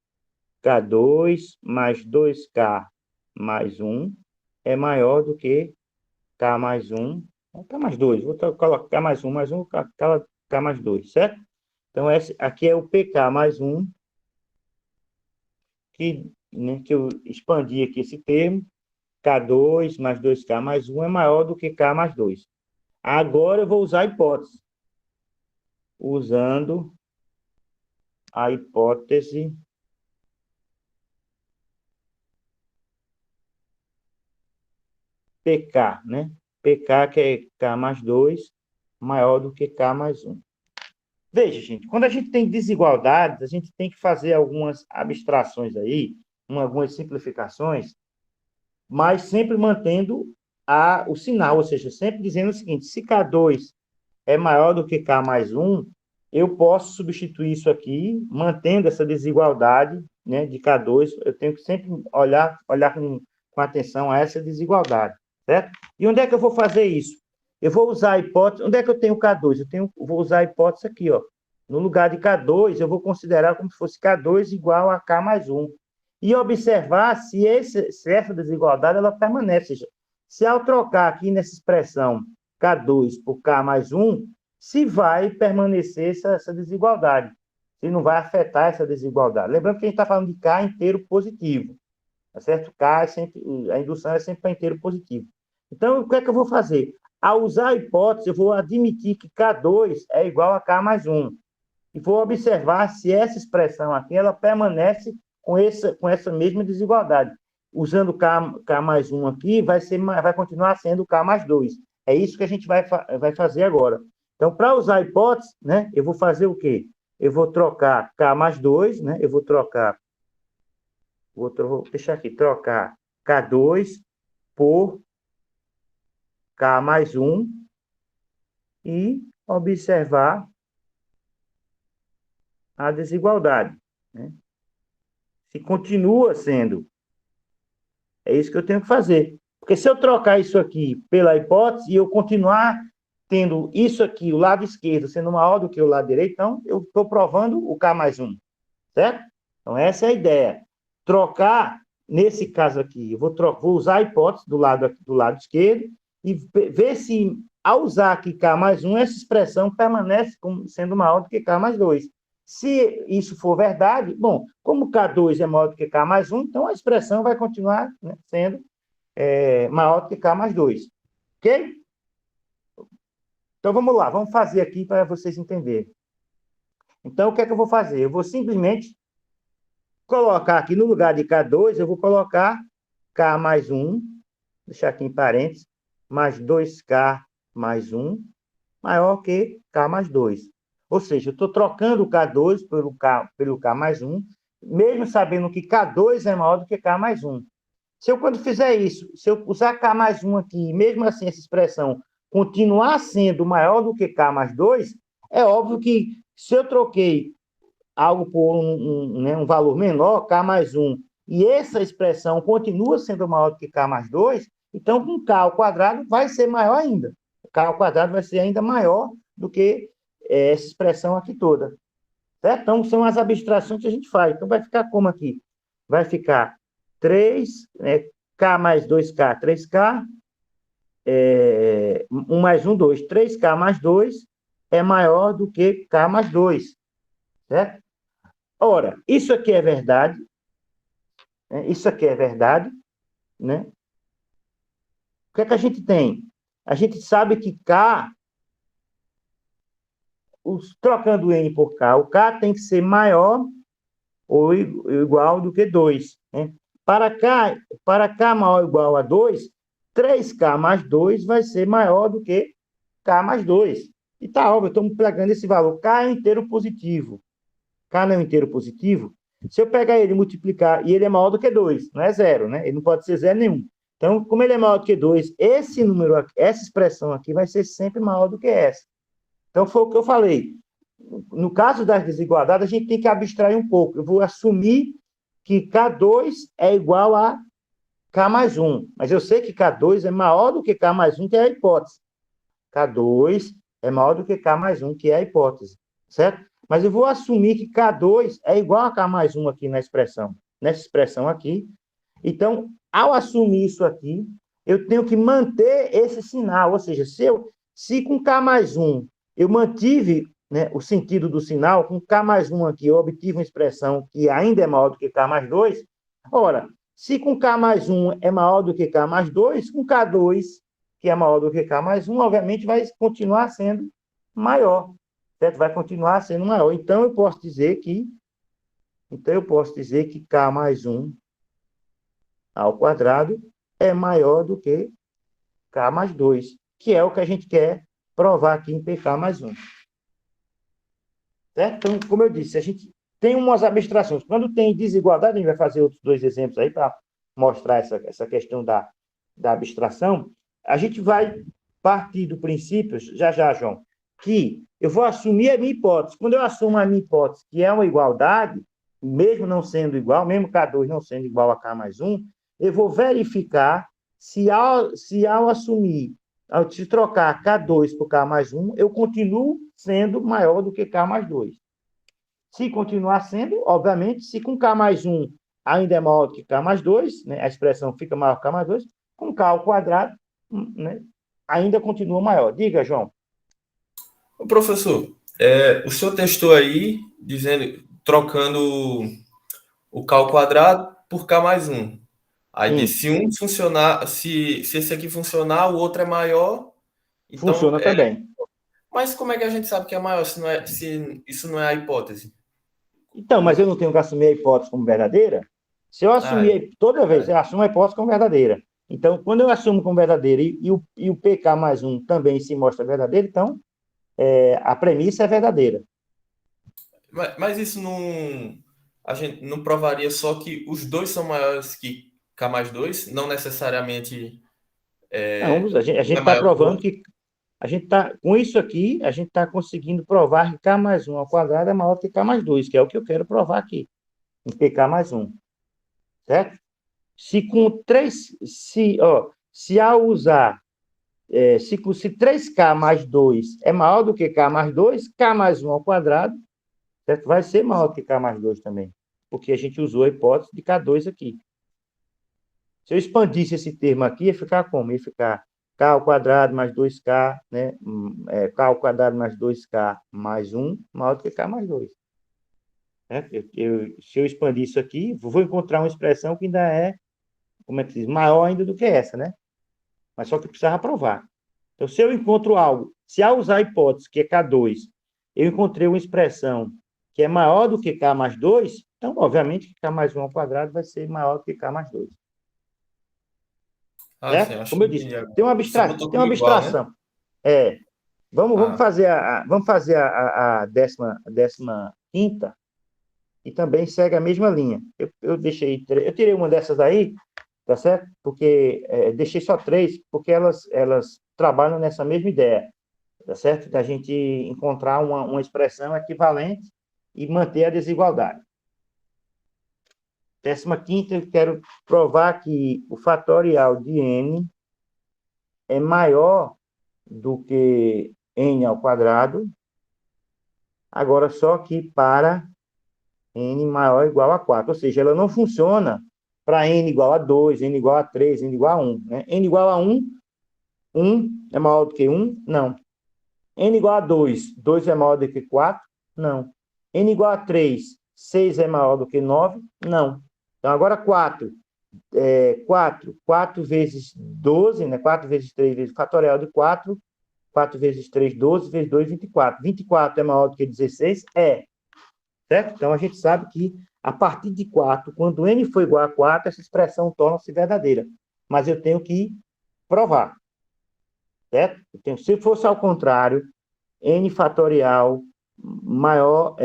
K2 mais 2K mais 1 é maior do que K mais 1. K mais 2. Vou colocar K mais 1 mais 1, K mais 2, certo? Então, esse aqui é o PK mais 1 que eu expandi aqui esse termo, K2 mais 2K mais 1 é maior do que K mais 2. Agora eu vou usar a hipótese. Usando a hipótese PK, né? PK, que é K mais 2, maior do que K mais 1. Veja, gente, quando a gente tem desigualdades, a gente tem que fazer algumas abstrações aí, algumas simplificações, mas sempre mantendo o sinal, ou seja, sempre dizendo o seguinte: se K2 é maior do que K mais 1, eu posso substituir isso aqui, mantendo essa desigualdade, né, de K2, eu tenho que sempre olhar com atenção a essa desigualdade, certo? E onde é que eu vou fazer isso? Eu vou usar a hipótese, onde é que eu tenho K2? Vou usar a hipótese aqui, ó. No lugar de K2, eu vou considerar como se fosse K2 igual a K mais 1. E observar se essa desigualdade ela permanece. Ou seja, se ao trocar aqui nessa expressão K2 por K mais 1, se vai permanecer essa desigualdade, se não vai afetar essa desigualdade. Lembrando que a gente está falando de K inteiro positivo, tá certo? K é sempre, a indução é sempre para inteiro positivo. Então, o que é que eu vou fazer? Ao usar a hipótese, eu vou admitir que K2 é igual a K mais 1. E vou observar se essa expressão aqui ela permanece com essa mesma desigualdade. Usando K mais 1 aqui, vai continuar sendo K mais 2. É isso que a gente vai fazer agora. Então, para usar a hipótese, né, eu vou fazer o quê? Eu vou trocar K mais 2, né, eu vou deixar aqui, trocar K2 por K mais 1 e observar a desigualdade, né? Se continua sendo, é isso que eu tenho que fazer. Porque se eu trocar isso aqui pela hipótese e eu continuar tendo isso aqui, o lado esquerdo, sendo maior do que o lado direito, então eu estou provando o K mais 1, certo? Então, essa é a ideia. Trocar, nesse caso aqui, eu vou usar a hipótese do lado esquerdo e ver se, ao usar aqui K mais 1, essa expressão permanece como sendo maior do que K mais 2. Se isso for verdade, bom, como K2 é maior do que K mais 1, então a expressão vai continuar, né, sendo maior do que K mais 2. Ok? Então, vamos lá, vamos fazer aqui para vocês entenderem. Então, o que é que eu vou fazer? Eu vou simplesmente colocar aqui no lugar de K2, eu vou colocar K mais 1, deixar aqui em parênteses, mais 2K mais 1, maior que K mais 2. Ou seja, eu estou trocando o K2 pelo K mais 1, mesmo sabendo que K2 é maior do que K mais 1. Se eu, quando fizer isso, se eu usar K mais 1 aqui, mesmo assim essa expressão continuar sendo maior do que K mais 2, é óbvio que se eu troquei algo por um valor menor, K mais 1, e essa expressão continua sendo maior do que K mais 2, então com K ao quadrado vai ser maior ainda. K ao quadrado vai ser ainda maior do que essa expressão aqui toda. Certo? Então, são as abstrações que a gente faz. Então, vai ficar como aqui? Vai ficar 3, K mais 2K, 3K, 1 mais 1, 2. 3K mais 2 é maior do que K mais 2. Certo? Ora, isso aqui é verdade. Isso aqui é verdade. Né? O que é que a gente tem? A gente sabe que K, trocando N por K, o K tem que ser maior ou igual do que 2. Né? Para K maior ou igual a 2, 3K mais 2 vai ser maior do que K mais 2. E está óbvio, estamos pegando esse valor. K é um inteiro positivo. K não é um inteiro positivo. Se eu pegar ele e multiplicar, e ele é maior do que 2, não é zero, né? Ele não pode ser zero nenhum. Então, como ele é maior do que 2, esse número aqui, essa expressão aqui vai ser sempre maior do que essa. Então, foi o que eu falei. No caso das desigualdades, a gente tem que abstrair um pouco. Eu vou assumir que K2 é igual a K mais 1. Mas eu sei que K2 é maior do que K mais 1, que é a hipótese. K2 é maior do que K mais 1, que é a hipótese. Certo? Mas eu vou assumir que K2 é igual a K mais 1 aqui nessa expressão aqui. Então, ao assumir isso aqui, eu tenho que manter esse sinal. Ou seja, se com K mais 1 eu mantive né, o sentido do sinal, com K mais 1 aqui eu obtive uma expressão que ainda é maior do que K mais 2. Ora, se com K mais 1 é maior do que K mais 2, com K2, que é maior do que K mais 1, obviamente vai continuar sendo maior, certo? Vai continuar sendo maior. Então, eu posso dizer que K mais 1 ao quadrado é maior do que K mais 2, que é o que a gente quer provar aqui em PK mais 1. Certo? Então, como eu disse, a gente tem umas abstrações. Quando tem desigualdade, a gente vai fazer outros dois exemplos aí para mostrar essa questão da abstração. A gente vai partir do princípio, já, João, que eu vou assumir a minha hipótese. Quando eu assumo a minha hipótese, que é uma igualdade, mesmo não sendo igual, mesmo K2 não sendo igual a K mais 1, eu vou verificar se ao assumir, ao te trocar K2 por K mais 1, eu continuo sendo maior do que K mais 2. Se continuar sendo, obviamente, se com K mais 1 ainda é maior do que K mais 2, né, a expressão fica maior que K mais 2, com K ao quadrado, né, ainda continua maior. Diga, João. Ô, professor, o senhor testou aí, dizendo, trocando o K ao quadrado por K mais 1. Aí Sim, disse, se um funcionar, se esse aqui funcionar, o outro é maior. Então, funciona também. mas como é que a gente sabe que é maior se isso não é a hipótese? Então, mas eu não tenho que assumir a hipótese como verdadeira? Se eu assumir, toda vez, eu assumo a hipótese como verdadeira. Então, quando eu assumo como verdadeira e o PK mais 1 também se mostra verdadeiro, então a premissa é verdadeira. Mas isso não. A gente não provaria só que os dois são maiores que K mais 2? Não necessariamente Não, a gente um é está maior que o provando outro? que com isso aqui, a gente está conseguindo provar que K mais 1 ao quadrado é maior que K mais 2, que é o que eu quero provar aqui, em PK mais 1, certo? Se ao usar, se 3K mais 2 é maior do que K mais 2, K mais 1 ao quadrado, certo? Vai ser maior que K mais 2 também, porque a gente usou a hipótese de K2 aqui. Se eu expandisse esse termo aqui, ia ficar como? Ia ficar K ao quadrado mais 2K, né? K ao quadrado mais 2K mais 1, maior do que K mais 2. Né? Se eu expandir isso aqui, vou encontrar uma expressão que ainda é, como é que se diz, maior ainda do que essa, né? Mas só que precisava provar. Então, se eu encontro algo, se ao usar a hipótese, que é K2, eu encontrei uma expressão que é maior do que K mais 2, então, obviamente, que K mais 1 ao quadrado vai ser maior do que K mais 2. Ah, sim, Certo? acho Como que eu disse, entendi agora. tem uma Você botou tem uma como igual, né? abstração. É, vamos Ah, fazer a décima quinta e também segue a mesma linha. Eu tirei uma dessas aí, tá certo? Porque deixei só três, porque elas trabalham nessa mesma ideia, tá certo? Da gente encontrar uma expressão equivalente e manter a desigualdade. 15ª, eu quero provar que o fatorial de n é maior do que n ao quadrado, agora só que para n maior ou igual a 4. Ou seja, ela não funciona para n igual a 2, n igual a 3, n igual a 1. Né? N igual a 1, 1 é maior do que 1? Não. N igual a 2, 2 é maior do que 4? Não. N igual a 3, 6 é maior do que 9? Não. Então, agora 4. 4 vezes 12, né? 4 vezes 3 vezes fatorial de 4. 4 vezes 3, 12, vezes 2, 24. 24 é maior do que 16? É. Certo? Então, a gente sabe que, a partir de 4, quando n for igual a 4, essa expressão torna-se verdadeira. Mas eu tenho que provar. Certo? Se fosse ao contrário, n fatorial maior,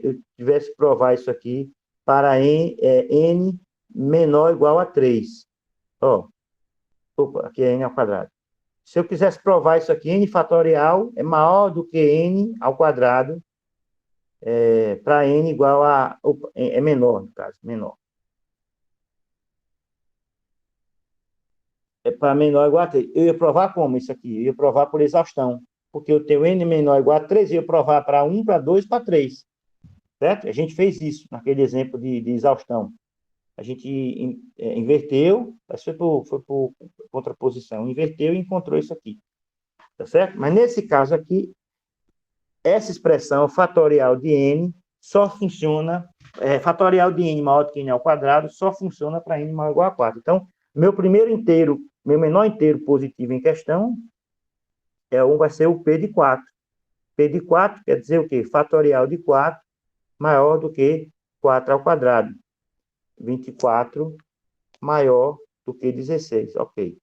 eu tivesse que provar isso aqui para n menor ou igual a 3. Ó, opa, aqui é n ao quadrado. Se eu quisesse provar isso aqui, n fatorial é maior do que n ao quadrado, para n igual a... Opa, é menor, no caso, menor. É para menor ou igual a 3. Eu ia provar como isso aqui? Eu ia provar por exaustão. Porque eu tenho n menor ou igual a 3, eu ia provar para 1, para 2, para 3. Certo? A gente fez isso naquele exemplo de exaustão. A gente inverteu, mas foi por contraposição. Inverteu e encontrou isso aqui. Tá certo? Mas nesse caso aqui, essa expressão fatorial de n só funciona, fatorial de n maior do que n ao quadrado só funciona para n maior ou igual a 4. Então, meu menor inteiro positivo em questão vai ser o P de 4. P de 4 quer dizer o quê? Fatorial de 4 maior do que 4 ao quadrado. 24 maior do que 16. Ok.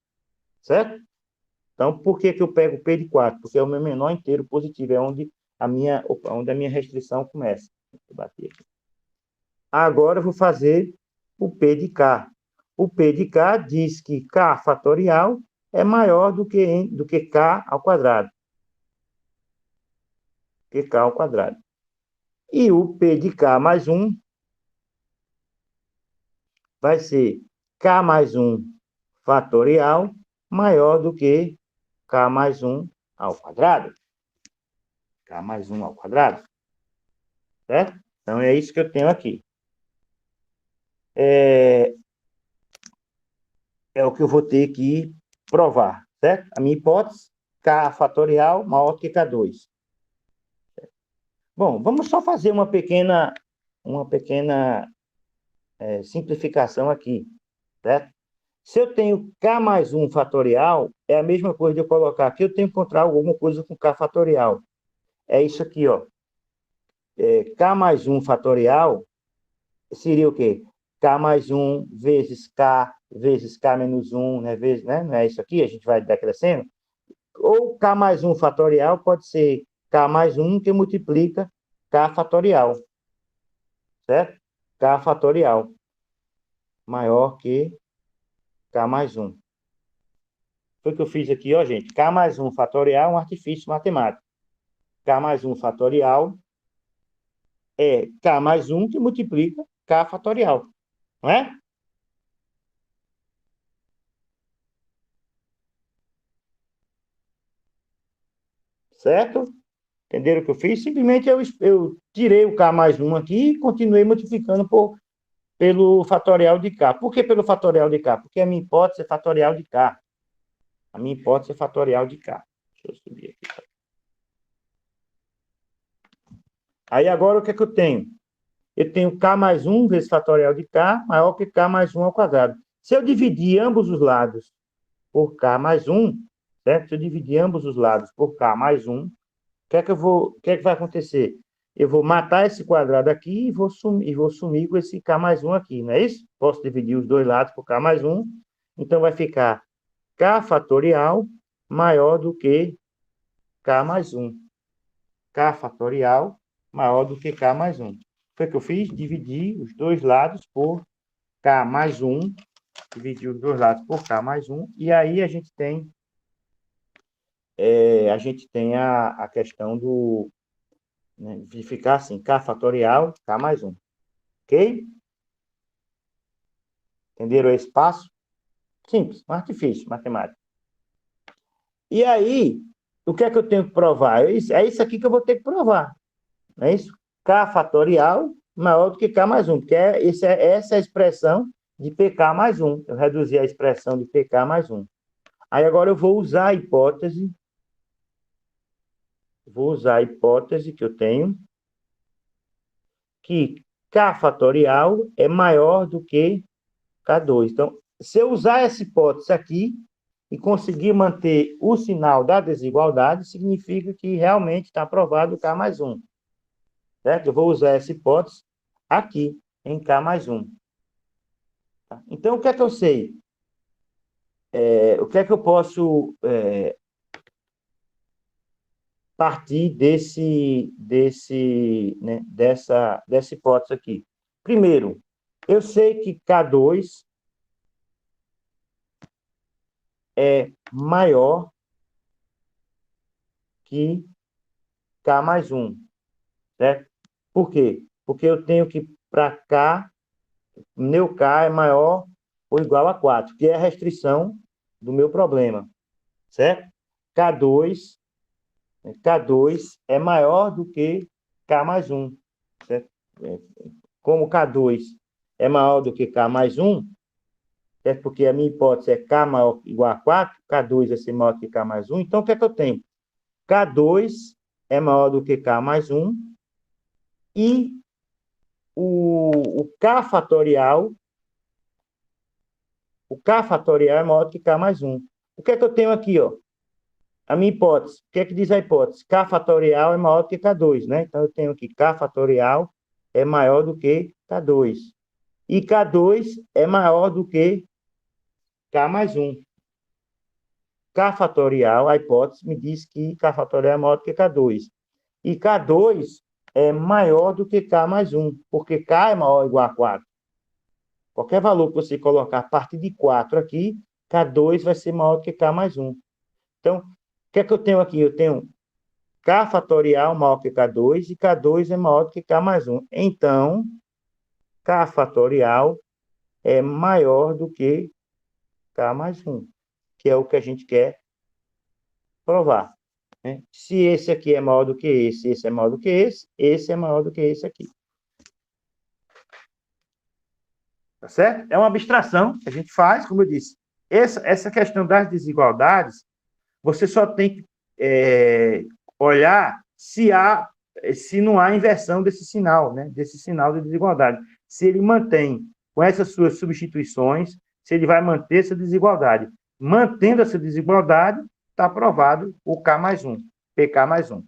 Certo? Então, por que eu pego o P de 4? Porque é o meu menor inteiro positivo, é onde a minha restrição começa. Vou bater aqui. Agora eu vou fazer o P de K. O P de K diz que K fatorial é maior do que K ao quadrado. Que K ao quadrado. E o P de K mais 1 vai ser K mais 1 fatorial maior do que K mais 1 ao quadrado. K mais 1 ao quadrado. Certo? Então, é isso que eu tenho aqui. É o que eu vou ter que provar, certo? A minha hipótese, K fatorial maior do que K2. Bom, vamos só fazer uma pequena simplificação aqui, certo? Se eu tenho K mais 1 fatorial, é a mesma coisa de eu colocar aqui, eu tenho que encontrar alguma coisa com K fatorial. É isso aqui, ó. K mais 1 fatorial seria o quê? K mais 1 vezes K menos 1, né? Não é isso aqui? A gente vai decrescendo. Ou K mais 1 fatorial pode ser K mais 1 que multiplica K fatorial. Certo? K fatorial maior que K mais 1. Foi o que eu fiz aqui, ó, gente. K mais 1 fatorial é um artifício matemático. K mais 1 fatorial é K mais 1 que multiplica K fatorial. Não é? Certo? Entenderam o que eu fiz? Simplesmente eu tirei o K mais 1 aqui e continuei multiplicando pelo fatorial de K. Por que pelo fatorial de K? Porque a minha hipótese é fatorial de K. A minha hipótese é fatorial de K. Deixa eu subir aqui. Aí agora o que é que eu tenho? Eu tenho K mais 1 vezes fatorial de K maior que K mais 1 ao quadrado. Se eu dividir ambos os lados por K mais 1, certo? Se eu dividir ambos os lados por K mais 1, o que é que vai acontecer? Eu vou matar esse quadrado aqui e vou sumir com esse K mais 1 aqui, não é isso? Posso dividir os dois lados por K mais 1. Então, vai ficar K fatorial maior do que K mais 1. K fatorial maior do que K mais 1. Foi o que eu fiz? Dividi os dois lados por K mais 1. Dividi os dois lados por K mais 1. E aí a gente tem a questão do... Né, de ficar assim, K fatorial, K mais 1. Ok? Entenderam esse passo? Simples, um artifício matemático. E aí, o que é que eu tenho que provar? É isso aqui que eu vou ter que provar. Não é isso? K fatorial maior do que K mais 1, porque essa é a expressão de PK mais 1. Eu reduzi a expressão de PK mais 1. Aí agora eu vou usar a hipótese. Que eu tenho, que K fatorial é maior do que K2. Então, se eu usar essa hipótese aqui e conseguir manter o sinal da desigualdade, significa que realmente está aprovado o K mais 1. Certo? Eu vou usar essa hipótese aqui, em K mais 1. Então, o que é que eu sei? O que é que eu posso partir dessa hipótese aqui? Primeiro, eu sei que K2 é maior que K mais 1, certo? Por quê? Porque eu tenho que, para K, meu K é maior ou igual a 4, que é a restrição do meu problema, certo? K2 é maior do que K mais 1, certo? Como K2 é maior do que K mais 1, certo? Porque a minha hipótese é K maior ou igual a 4, K2 é ser maior que K mais 1, então o que é que eu tenho? K2 é maior do que K mais 1, e o K fatorial é maior do que K mais 1. O que é que eu tenho aqui, ó? A minha hipótese. O que é que diz a hipótese? K fatorial é maior do que K2, né? Então, eu tenho aqui K fatorial é maior do que K2. E K2 é maior do que K mais 1. K fatorial, a hipótese me diz que K fatorial é maior do que K2. E K2 é maior do que K mais 1, porque K é maior ou igual a 4. Qualquer valor que você colocar a partir de 4 aqui, K2 vai ser maior do que K mais 1. Então, o que é que eu tenho aqui? Eu tenho K fatorial maior que K2 e K2 é maior do que K mais 1. Então, K fatorial é maior do que K mais 1, que é o que a gente quer provar, né? Se esse aqui é maior do que esse é maior do que esse é maior do que esse aqui. Tá certo? É uma abstração que a gente faz, como eu disse. Essa questão das desigualdades, você só tem que olhar se não há inversão desse sinal, né? Desse sinal de desigualdade. Se ele mantém com essas suas substituições, se ele vai manter essa desigualdade. Mantendo essa desigualdade, está aprovado o K mais 1, PK mais 1.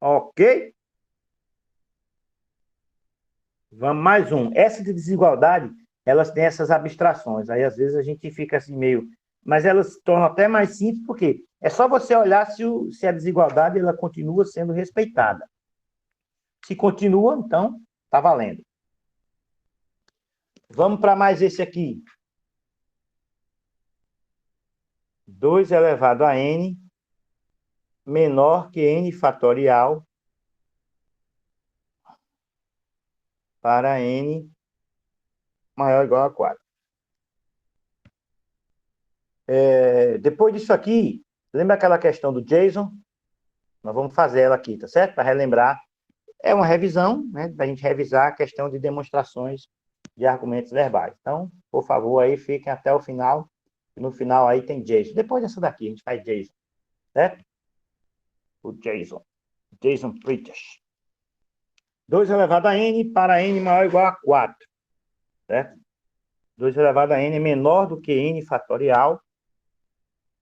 Ok? Vamos mais um. Essa de desigualdade, elas têm essas abstrações. Aí, às vezes, a gente fica assim meio... Mas elas se tornam até mais simples, porque é só você olhar se a desigualdade ela continua sendo respeitada. Se continua, então, está valendo. Vamos para mais esse aqui. 2 elevado a n menor que n fatorial para n maior ou igual a 4. Depois disso aqui, lembra aquela questão do JSON? Nós vamos fazer ela aqui, tá certo? Para relembrar. É uma revisão, né? Para a gente revisar a questão de demonstrações de argumentos verbais. Então, por favor, aí fiquem até o final. No final aí tem JSON. Depois dessa daqui, a gente faz JSON, certo? O JSON. JSON Pretest. 2 elevado a n para n maior ou igual a 4. Certo? 2 elevado a n é menor do que n fatorial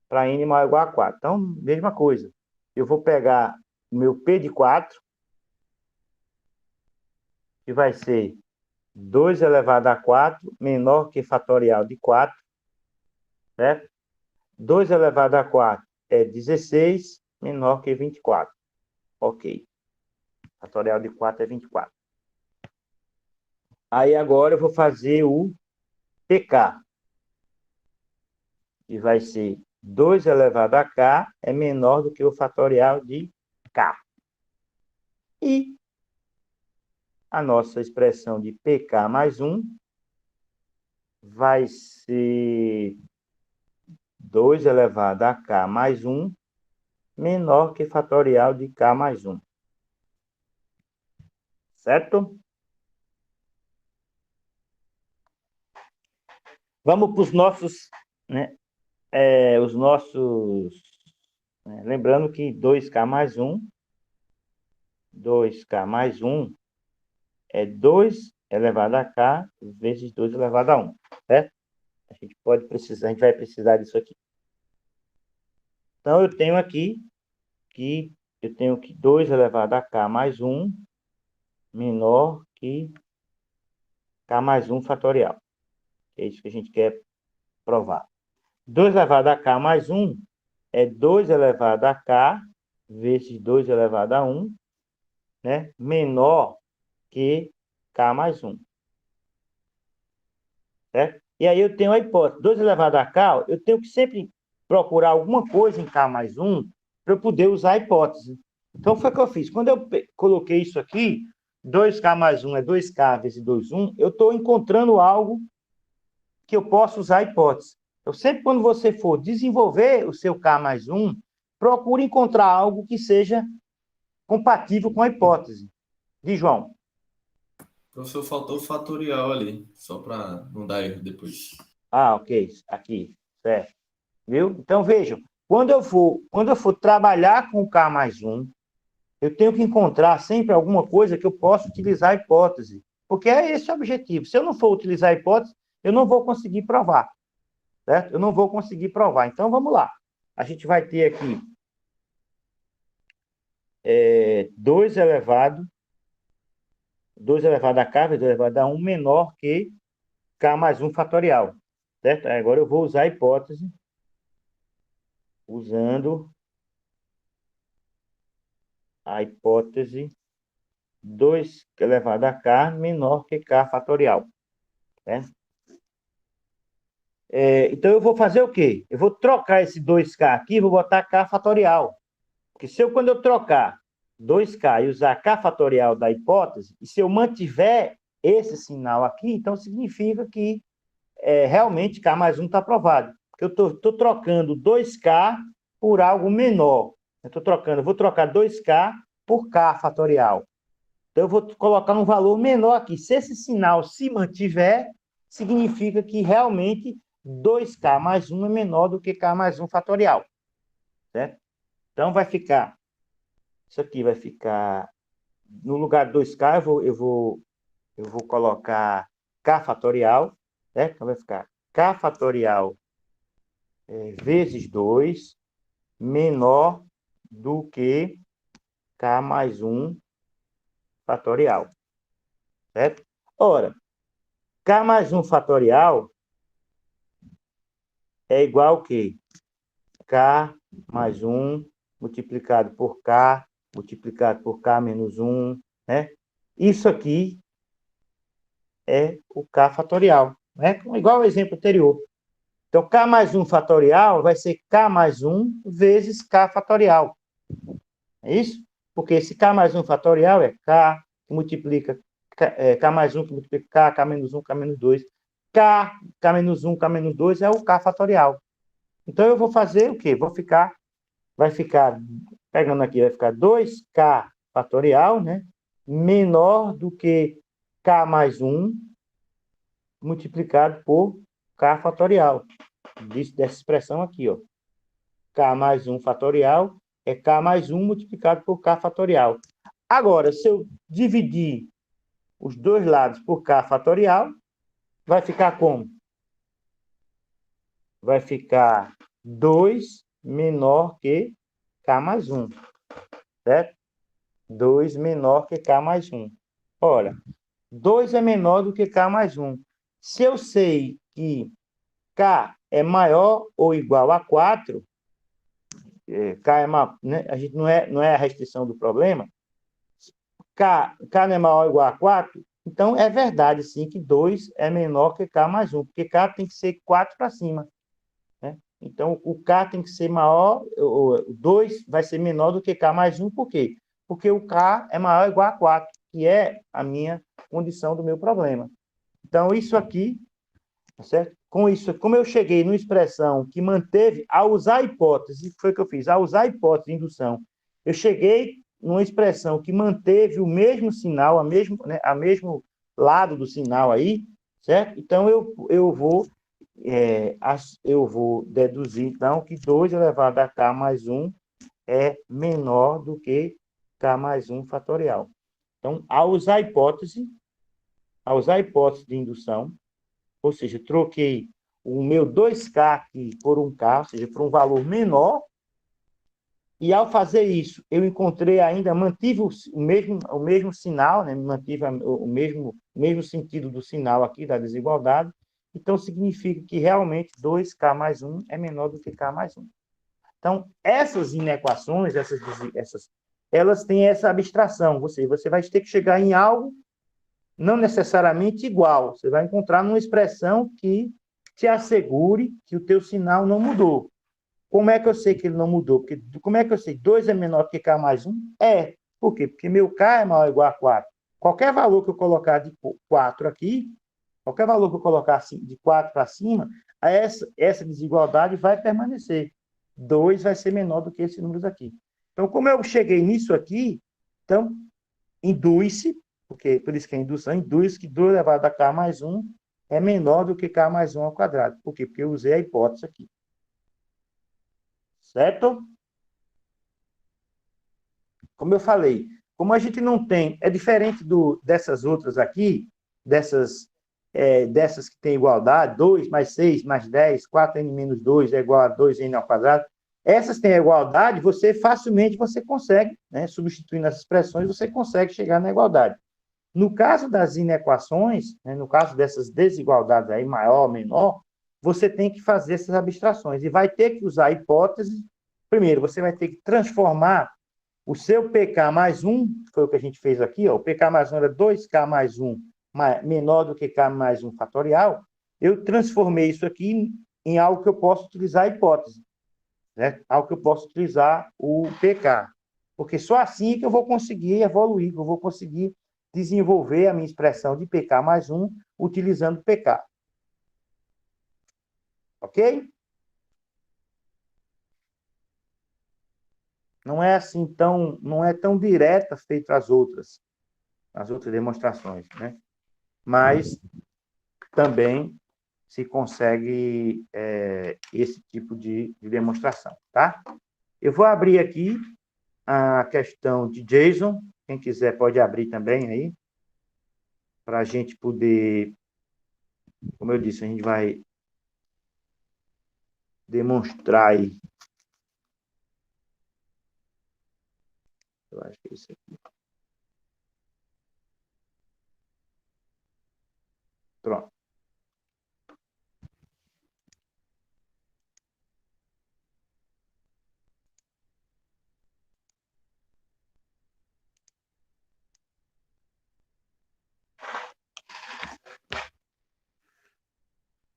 para n maior ou igual a 4. Então, mesma coisa. Eu vou pegar o meu P de 4, que vai ser 2 elevado a 4 menor que fatorial de 4. Certo? 2 elevado a 4 é 16 menor que 24. Ok. Fatorial de 4 é 24. Aí agora eu vou fazer o PK, que vai ser 2 elevado a K é menor do que o fatorial de K. E a nossa expressão de PK mais 1 vai ser 2 elevado a K mais 1 menor que fatorial de K mais 1. Certo? Vamos para os nossos, né? Lembrando que 2K mais 1 é 2 elevado a K vezes 2 elevado a 1, certo? A gente vai precisar disso aqui. Então, eu tenho aqui que 2 elevado a K mais 1 menor que K mais 1 fatorial. É isso que a gente quer provar. 2 elevado a K mais 1 é 2 elevado a K vezes 2 elevado a 1, né? Menor que K mais 1. Certo? E aí eu tenho a hipótese. 2 elevado a K, eu tenho que sempre procurar alguma coisa em K mais 1 para eu poder usar a hipótese. Então, foi o que eu fiz. Quando eu coloquei isso aqui, 2K mais 1 é 2K vezes 2, 1, eu estou encontrando algo que eu posso usar a hipótese. Então, sempre quando você for desenvolver o seu K mais 1, procure encontrar algo que seja compatível com a hipótese. De João. Professor, faltou o fatorial ali, só para não dar erro depois. Ah, ok. Aqui, certo. Viu? Então, vejam, quando eu for trabalhar com K mais um, eu tenho que encontrar sempre alguma coisa que eu possa utilizar a hipótese, porque é esse o objetivo. Se eu não for utilizar a hipótese, eu não vou conseguir provar, certo? Eu não vou conseguir provar. Então, vamos lá. A gente vai ter aqui 2 elevado a k, 2 elevado a 1 menor que k mais 1 fatorial, certo? Agora eu vou usar a hipótese, usando a hipótese 2 elevado a k menor que k fatorial, né? Então, eu vou fazer o quê? Eu vou trocar esse 2k aqui e vou botar k fatorial. Porque quando eu trocar 2k e usar k fatorial da hipótese, e se eu mantiver esse sinal aqui, então significa que realmente k mais 1 está aprovado. Porque eu estou trocando 2k por algo menor. Eu vou trocar 2k por k fatorial. Então, eu vou colocar um valor menor aqui. Se esse sinal se mantiver, significa que realmente 2k mais 1 é menor do que k mais 1 fatorial. Certo? Então, isso aqui vai ficar, no lugar de 2k, eu vou colocar k fatorial, certo? Então, vai ficar k fatorial vezes 2 menor do que k mais 1 fatorial, certo? Ora, k mais 1 fatorial é igual ao quê? K mais 1 multiplicado por K, multiplicado por K menos 1, né? Isso aqui é o K fatorial, né? Igual ao exemplo anterior. Então, K mais 1 fatorial vai ser K mais 1 vezes K fatorial. É isso? Porque esse K mais 1 fatorial é K, que multiplica K mais 1, que multiplica K menos 1, K menos 2. K menos 1, K menos 2 é o K fatorial. Então, eu vou fazer o quê? Vai ficar, pegando aqui, vai ficar 2k fatorial, né? Menor do que k mais 1 multiplicado por k fatorial. Dessa expressão aqui, ó. K mais 1 fatorial é k mais 1 multiplicado por k fatorial. Agora, se eu dividir os dois lados por k fatorial, vai ficar como? Vai ficar 2 menor que k mais 1, certo? 2 menor que k mais 1. Ora, 2 é menor do que k mais 1. Se eu sei que k é maior ou igual a 4, k é maior, né? A gente não é a restrição do problema, k não é maior ou igual a 4, então é verdade sim que 2 é menor que k mais 1, porque k tem que ser 4 para cima, né? Então, o k tem que ser maior, o 2 vai ser menor do que k mais 1, por quê? Porque o k é maior ou igual a 4, que é a minha condição do meu problema. Então, isso aqui, tá certo? Com isso, como eu cheguei numa expressão que manteve, ao usar a hipótese, foi o que eu fiz, ao usar a hipótese de indução, eu cheguei numa expressão que manteve o mesmo sinal, a mesmo lado do sinal aí, certo? Então, eu vou deduzir, então, que 2 elevado a k mais 1 é menor do que k mais 1 fatorial. Então, ao usar a hipótese de indução, ou seja, troquei o meu 2k aqui por 1k, ou seja, por um valor menor, e ao fazer isso, eu encontrei ainda, mantive o mesmo sinal, né? Mantive o mesmo sentido do sinal aqui, da desigualdade, então significa que realmente 2k mais 1 é menor do que k mais 1. Então, essas inequações, elas têm essa abstração, você vai ter que chegar em algo não necessariamente igual, você vai encontrar numa expressão que te assegure que o teu sinal não mudou. Como é que eu sei que ele não mudou? Porque, como é que eu sei? 2 é menor que k mais 1? Por quê? Porque meu k é maior ou igual a 4. Qualquer valor que eu colocar de 4 aqui, qualquer valor que eu colocar assim, de 4 para cima, essa desigualdade vai permanecer. 2 vai ser menor do que esses números aqui. Então, como eu cheguei nisso aqui, então, induz-se porque por isso que a indução induz que 2 elevado a k mais 1 é menor do que k mais 1 ao quadrado. Por quê? Porque eu usei a hipótese aqui. Certo? Como eu falei, como a gente não tem, é diferente dessas outras aqui, dessas que tem igualdade, 2 mais 6 mais 10, 4n menos 2 é igual a 2n ao quadrado. Essas têm igualdade, você facilmente consegue, né, substituindo as expressões, você consegue chegar na igualdade. No caso das inequações, né, no caso dessas desigualdades aí, maior, menor, você tem que fazer essas abstrações e vai ter que usar a hipótese. Primeiro, você vai ter que transformar o seu PK mais 1, foi o que a gente fez aqui, ó, o PK mais 1 era 2K mais 1 menor do que K mais 1 fatorial. Eu transformei isso aqui em algo que eu posso utilizar a hipótese, né? Algo que eu posso utilizar o PK. Porque só assim que eu vou conseguir evoluir, que eu vou conseguir desenvolver a minha expressão de PK mais 1 utilizando PK. Ok? Não é assim não é tão direta feito as outras demonstrações, né? Mas também se consegue esse tipo de demonstração, tá? Eu vou abrir aqui a questão de JSON, quem quiser pode abrir também aí, para a gente poder, como eu disse, a gente vai demonstrar aí. Eu acho que é isso aqui. Pronto.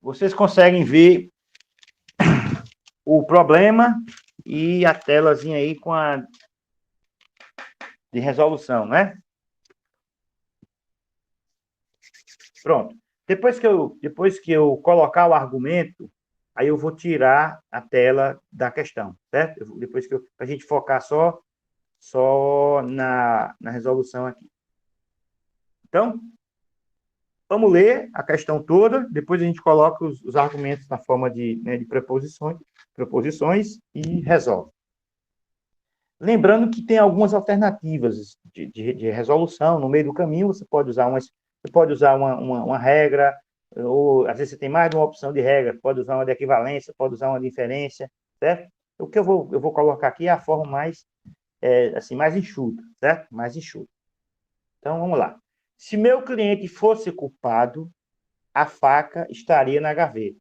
Vocês conseguem ver o problema e a telazinha aí com a de resolução, né? Pronto. Depois que eu colocar o argumento, aí eu vou tirar a tela da questão, certo? Depois que a gente focar só na resolução aqui. Então, vamos ler a questão toda, depois a gente coloca os argumentos na forma de preposições e resolve. Lembrando que tem algumas alternativas de resolução no meio do caminho, você pode usar uma regra, ou às vezes você tem mais de uma opção de regra, pode usar uma de equivalência, pode usar uma de inferência, certo? O que eu vou colocar aqui é a forma mais enxuta, certo? Mais enxuta. Então, vamos lá. Se meu cliente fosse culpado, a faca estaria na gaveta.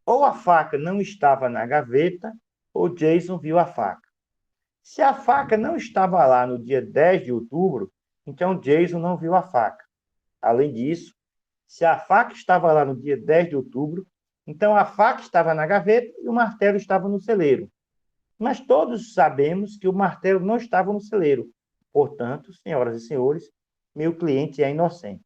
Ou a faca não estava na gaveta, ou Jason viu a faca. Se a faca não estava lá no dia 10 de outubro, então Jason não viu a faca. Além disso, se a faca estava lá no dia 10 de outubro, então a faca estava na gaveta e o martelo estava no celeiro. Mas todos sabemos que o martelo não estava no celeiro. Portanto, senhoras e senhores, meu cliente é inocente.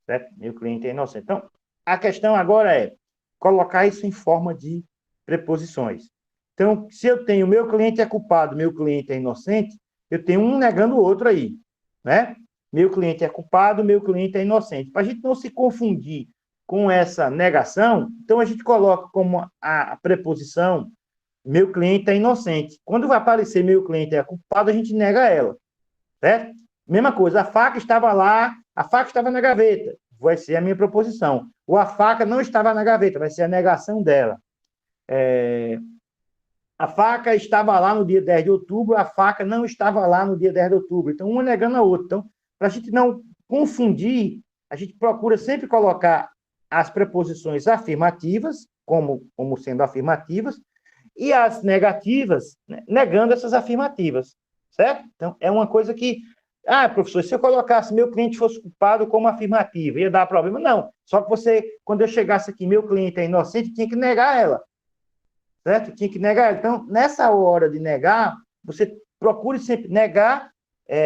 Certo? Meu cliente é inocente. Então, a questão agora é colocar isso em forma de preposições. Então, se eu tenho meu cliente é culpado, meu cliente é inocente, eu tenho um negando o outro aí, né? Meu cliente é culpado, meu cliente é inocente. Para a gente não se confundir com essa negação, então a gente coloca como a preposição meu cliente é inocente. Quando vai aparecer meu cliente é culpado, a gente nega ela, certo? Mesma coisa, a faca estava lá, a faca estava na gaveta, vai ser a minha proposição. Ou a faca não estava na gaveta, vai ser a negação dela. A faca estava lá no dia 10 de outubro, a faca não estava lá no dia 10 de outubro. Então, uma negando a outra. Então, para a gente não confundir, a gente procura sempre colocar as preposições afirmativas, como sendo afirmativas, e as negativas, né, negando essas afirmativas, certo? Então, é uma coisa que, professor, se eu colocasse meu cliente fosse culpado como afirmativa, ia dar problema? Não, só que quando eu chegasse aqui, meu cliente é inocente, tinha que negar ela, certo? Tinha que negar ela. Então, nessa hora de negar, você procure sempre negar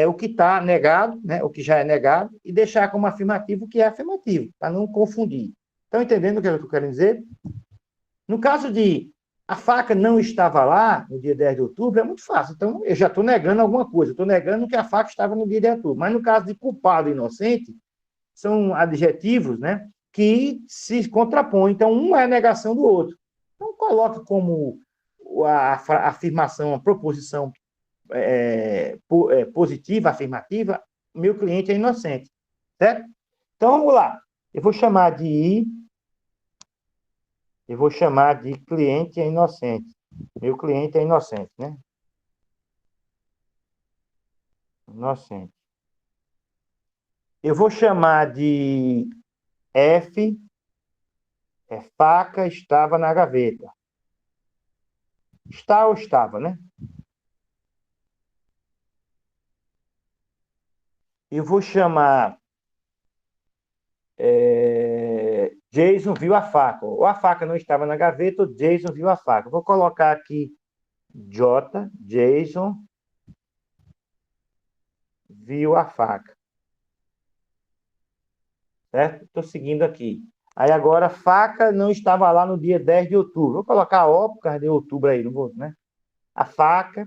o que está negado, né, o que já é negado, e deixar como afirmativo o que é afirmativo, para não confundir. Estão entendendo o que eu estou querendo dizer? No caso de A faca não estava lá no dia 10 de outubro, é muito fácil. Então, eu já estou negando alguma coisa. Estou negando que a faca estava no dia 10 de outubro. Mas no caso de culpado e inocente, são adjetivos, né, que se contrapõem. Então, um é a negação do outro. Então, coloque como a afirmação, a proposição positiva, afirmativa, meu cliente é inocente. Certo? Então, vamos lá. Eu vou chamar de cliente é inocente. Meu cliente é inocente, né? Inocente. Eu vou chamar de F, faca estava na gaveta. Está ou estava, né? Eu vou chamar Jason viu a faca. Ou a faca não estava na gaveta, ou Jason viu a faca. Vou colocar aqui Jason viu a faca. Certo? Estou seguindo aqui. Aí agora, faca não estava lá no dia 10 de outubro. Vou colocar O por causa de outubro aí, não vou, né? A faca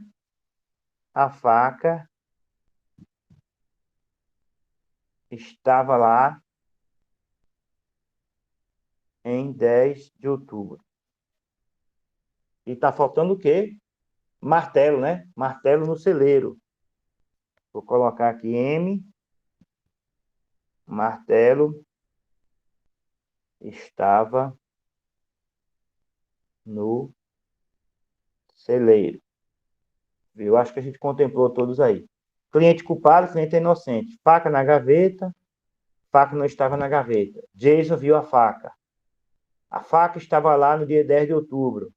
estava lá em 10 de outubro. E está faltando o quê? Martelo, né? Martelo no celeiro. Vou colocar aqui M. Martelo estava no celeiro. Eu acho que a gente contemplou todos aí. Cliente culpado, cliente inocente. Faca na gaveta, faca não estava na gaveta. Jason viu a faca. A faca estava lá no dia 10 de outubro.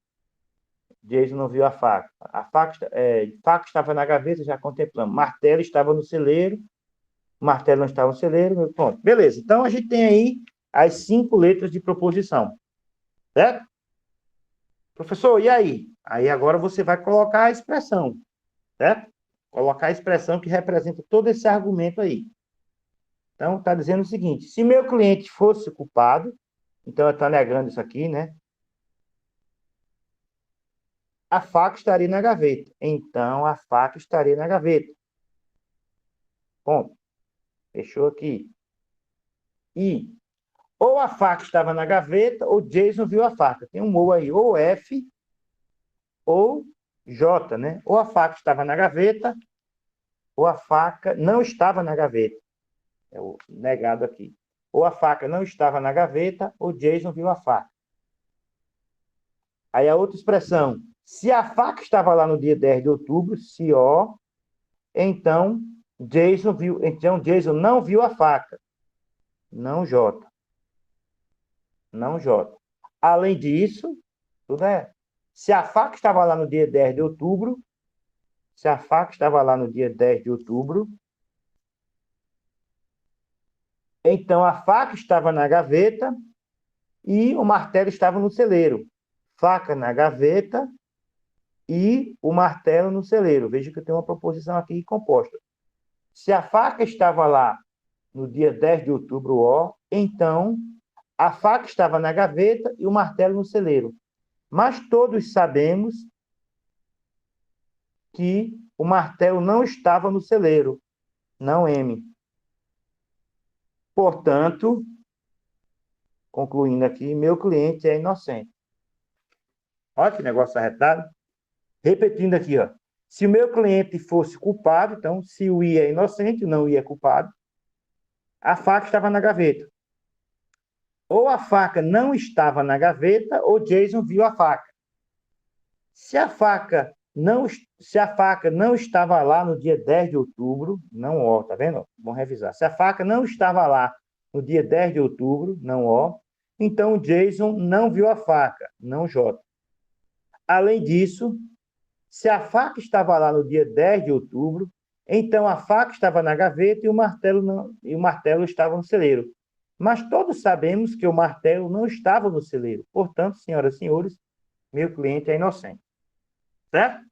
Jason não viu a faca. A faca estava na gaveta, já contemplamos. Martelo estava no celeiro. Martelo não estava no celeiro. Pronto. Beleza. Então, a gente tem aí as 5 letras de proposição. Certo? Professor, e aí? Aí agora você vai colocar a expressão. Certo? Colocar a expressão que representa todo esse argumento aí. Então, está dizendo o seguinte: se meu cliente fosse culpado, então eu estou negando isso aqui, né? A faca estaria na gaveta. Então, a faca estaria na gaveta. Bom, fechou aqui. E ou a faca estava na gaveta, ou Jason viu a faca. Tem um ou aí, ou F, ou J, né? Ou a faca estava na gaveta, ou a faca não estava na gaveta. É o negado aqui. Ou a faca não estava na gaveta, ou Jason viu a faca. Aí a outra expressão, se a faca estava lá no dia 10 de outubro, se O, então Jason não viu a faca. Não J. Não J. Além disso, tudo é. Se a faca estava lá no dia 10 de outubro, se a faca estava lá no dia 10 de outubro, então a faca estava na gaveta e o martelo estava no celeiro. Faca na gaveta e o martelo no celeiro. Veja que eu tenho uma proposição aqui composta. Se a faca estava lá no dia 10 de outubro, ó, então a faca estava na gaveta e o martelo no celeiro. Mas todos sabemos que o martelo não estava no celeiro, não M. Portanto, concluindo aqui, meu cliente é inocente. Olha que negócio arretado. Repetindo aqui, ó. Se o meu cliente fosse culpado, então, se o I é inocente, não o I é culpado, a faca estava na gaveta. Ou a faca não estava na gaveta, ou Jason viu a faca. Se a faca não estava lá no dia 10 de outubro, não ó, tá vendo? Vamos revisar. Se a faca não estava lá no dia 10 de outubro, não ó, então o Jason não viu a faca, não J. Além disso, se a faca estava lá no dia 10 de outubro, então a faca estava na gaveta e o martelo estava no celeiro. Mas todos sabemos que o martelo não estava no celeiro. Portanto, senhoras e senhores, meu cliente é inocente. Certo?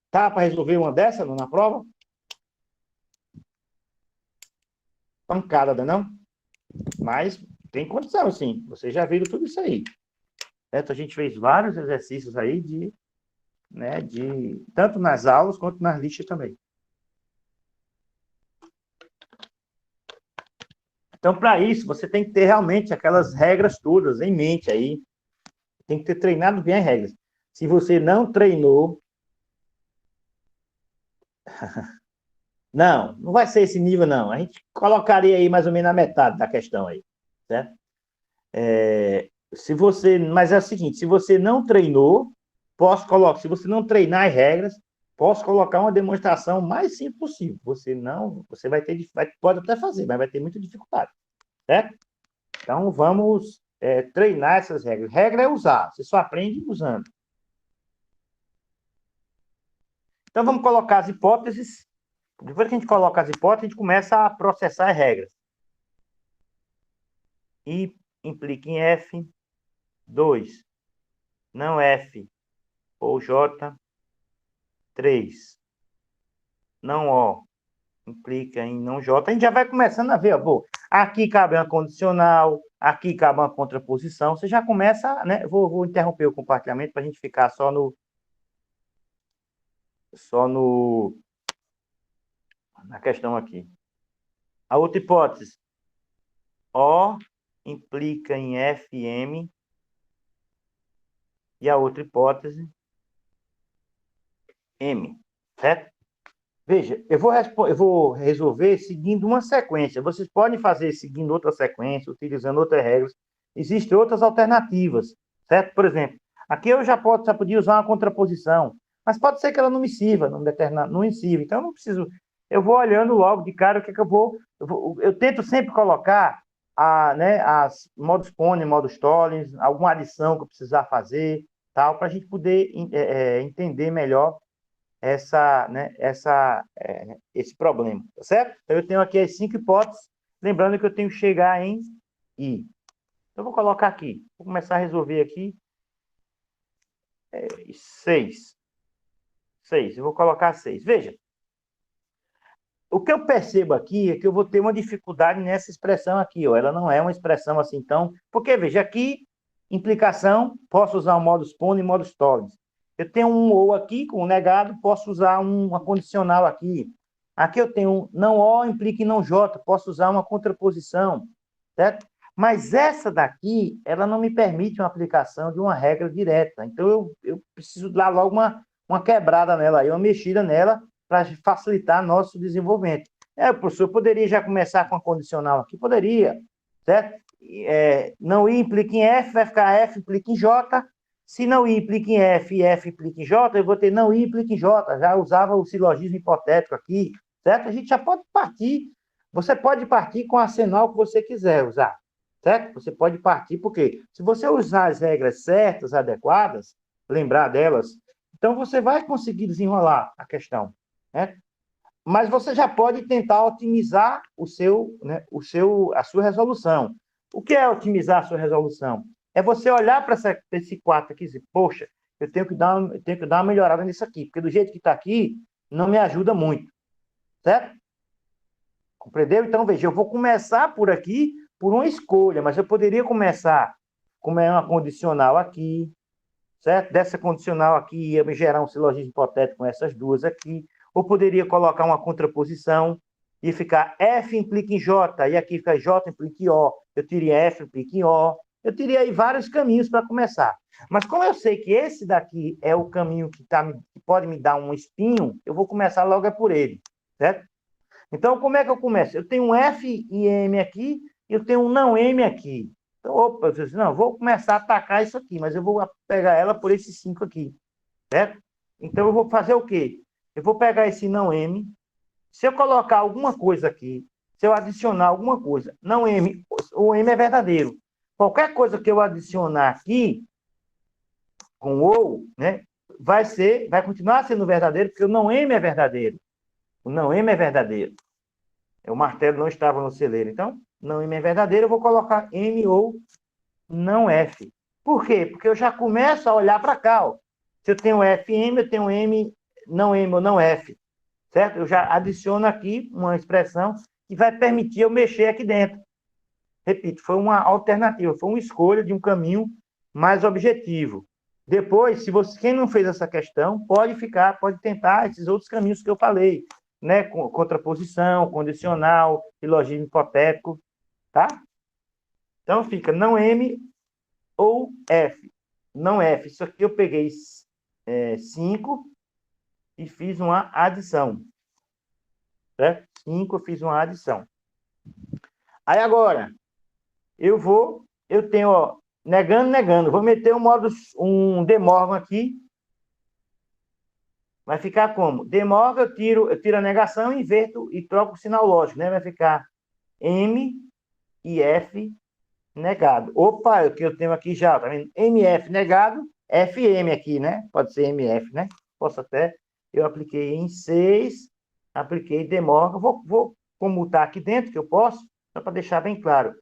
Tá para resolver uma dessa na prova? Pancada, não? Mas tem condição, sim. Vocês já viram tudo isso aí. certo? A gente fez vários exercícios aí tanto nas aulas quanto nas listas também. Então, para isso, você tem que ter realmente aquelas regras todas em mente aí. Tem que ter treinado bem as regras. Se você não treinou, não vai ser esse nível, não. A gente colocaria aí mais ou menos a metade da questão aí, certo? Mas é o seguinte, se você não treinou, se você não treinar as regras, posso colocar uma demonstração mais simples possível. Você vai ter, pode até fazer, mas vai ter muita dificuldade, certo? Então, vamos treinar essas regras. Regra é usar, você só aprende usando. Então, vamos colocar as hipóteses. Depois que a gente coloca as hipóteses, a gente começa a processar as regras. I implica em F, 2, não F ou J, 3, não O, implica em não J. A gente já vai começando a ver, ó, aqui cabe uma condicional, aqui cabe uma contraposição. Você já começa, né? Vou interromper o compartilhamento para a gente ficar só na questão aqui. A outra hipótese, O implica em FM, e a outra hipótese, M, certo? Veja, eu vou resolver seguindo uma sequência. Vocês podem fazer seguindo outra sequência, utilizando outras regras. Existem outras alternativas, certo? Por exemplo, aqui eu já podia usar uma contraposição, mas pode ser que ela não me sirva, não me sirva. Então, eu não preciso... Eu vou olhando logo de cara o que é que eu tento sempre colocar as modus ponens, modus tollens, alguma adição que eu precisar fazer, tal, para a gente poder entender melhor esse problema, tá certo? Então, eu tenho aqui as 5 hipóteses, lembrando que eu tenho que chegar em I. Então, eu vou colocar aqui, vou começar a resolver aqui, 6, eu vou colocar 6. Veja, o que eu percebo aqui é que eu vou ter uma dificuldade nessa expressão aqui, ó. Ela não é uma expressão assim tão... Porque, veja, aqui, implicação, posso usar o modus ponens e modus tollens. Eu tenho um ou aqui, com um negado, posso usar uma condicional aqui. Aqui eu tenho um não O implica em não J, posso usar uma contraposição, certo? Mas essa daqui, ela não me permite uma aplicação de uma regra direta. Então, eu preciso dar logo uma quebrada nela, uma mexida nela, para facilitar nosso desenvolvimento. O professor poderia já começar com a condicional aqui? Poderia, certo? Não I implica em F, vai ficar F implica em J. Se não I implica em F e F implica em J, eu vou ter não I implica em J. Já usava o silogismo hipotético aqui, certo? A gente já pode partir. Você pode partir com o arsenal que você quiser usar, certo? Você pode partir, porque se você usar as regras certas, adequadas, lembrar delas, então você vai conseguir desenrolar a questão, né? Mas você já pode tentar otimizar a sua resolução. O que é otimizar a sua resolução? É você olhar para esse 4 aqui e dizer, poxa, eu tenho que dar uma melhorada nisso aqui, porque do jeito que está aqui, não me ajuda muito, certo? Compreendeu? Então, veja, eu vou começar por aqui, por uma escolha, mas eu poderia começar com uma condicional aqui, certo? Dessa condicional aqui ia me gerar um silogismo hipotético com essas duas aqui, ou poderia colocar uma contraposição e ficar F implica em J, e aqui fica J implica em O, eu teria F implica em O, eu teria aí vários caminhos para começar. Mas como eu sei que esse daqui é o caminho que pode me dar um espinho, eu vou começar logo por ele, certo? Então, como é que eu começo? Eu tenho um F e M aqui, e eu tenho um não M aqui. Então, opa, eu disse, não, vou começar a atacar isso aqui, mas eu vou pegar ela por esses 5 aqui, certo? Então, eu vou fazer o quê? Eu vou pegar esse não M, se eu colocar alguma coisa aqui, se eu adicionar alguma coisa, não M, o M é verdadeiro. Qualquer coisa que eu adicionar aqui, com ou, né, vai continuar sendo verdadeiro, porque o não M é verdadeiro. O não M é verdadeiro. O martelo não estava no celeiro. Então, não M é verdadeiro, eu vou colocar M ou não F. Por quê? Porque eu já começo a olhar para cá. Ó. Se eu tenho FM, eu tenho M, não M ou não F. Certo? Eu já adiciono aqui uma expressão que vai permitir eu mexer aqui dentro. Repito, foi uma alternativa, foi uma escolha de um caminho mais objetivo. Depois, se você, quem não fez essa questão, pode tentar esses outros caminhos que eu falei, né? Contraposição, condicional, silogismo hipotético, tá? Então fica não M ou F. Não F. Isso aqui eu peguei 5 e fiz uma adição. Certo? 5 eu fiz uma adição. Aí agora, eu tenho, ó, negando. Vou meter um De Morgan aqui. Vai ficar como? De Morgan, eu tiro a negação e inverto e troco o sinal lógico, né? Vai ficar M e F negado. Opa, o que eu tenho aqui já, tá vendo? MF negado, FM aqui, né? Pode ser MF, né? Posso até, eu apliquei em 6, apliquei De Morgan, vou comutar aqui dentro, que eu posso, só para deixar bem claro.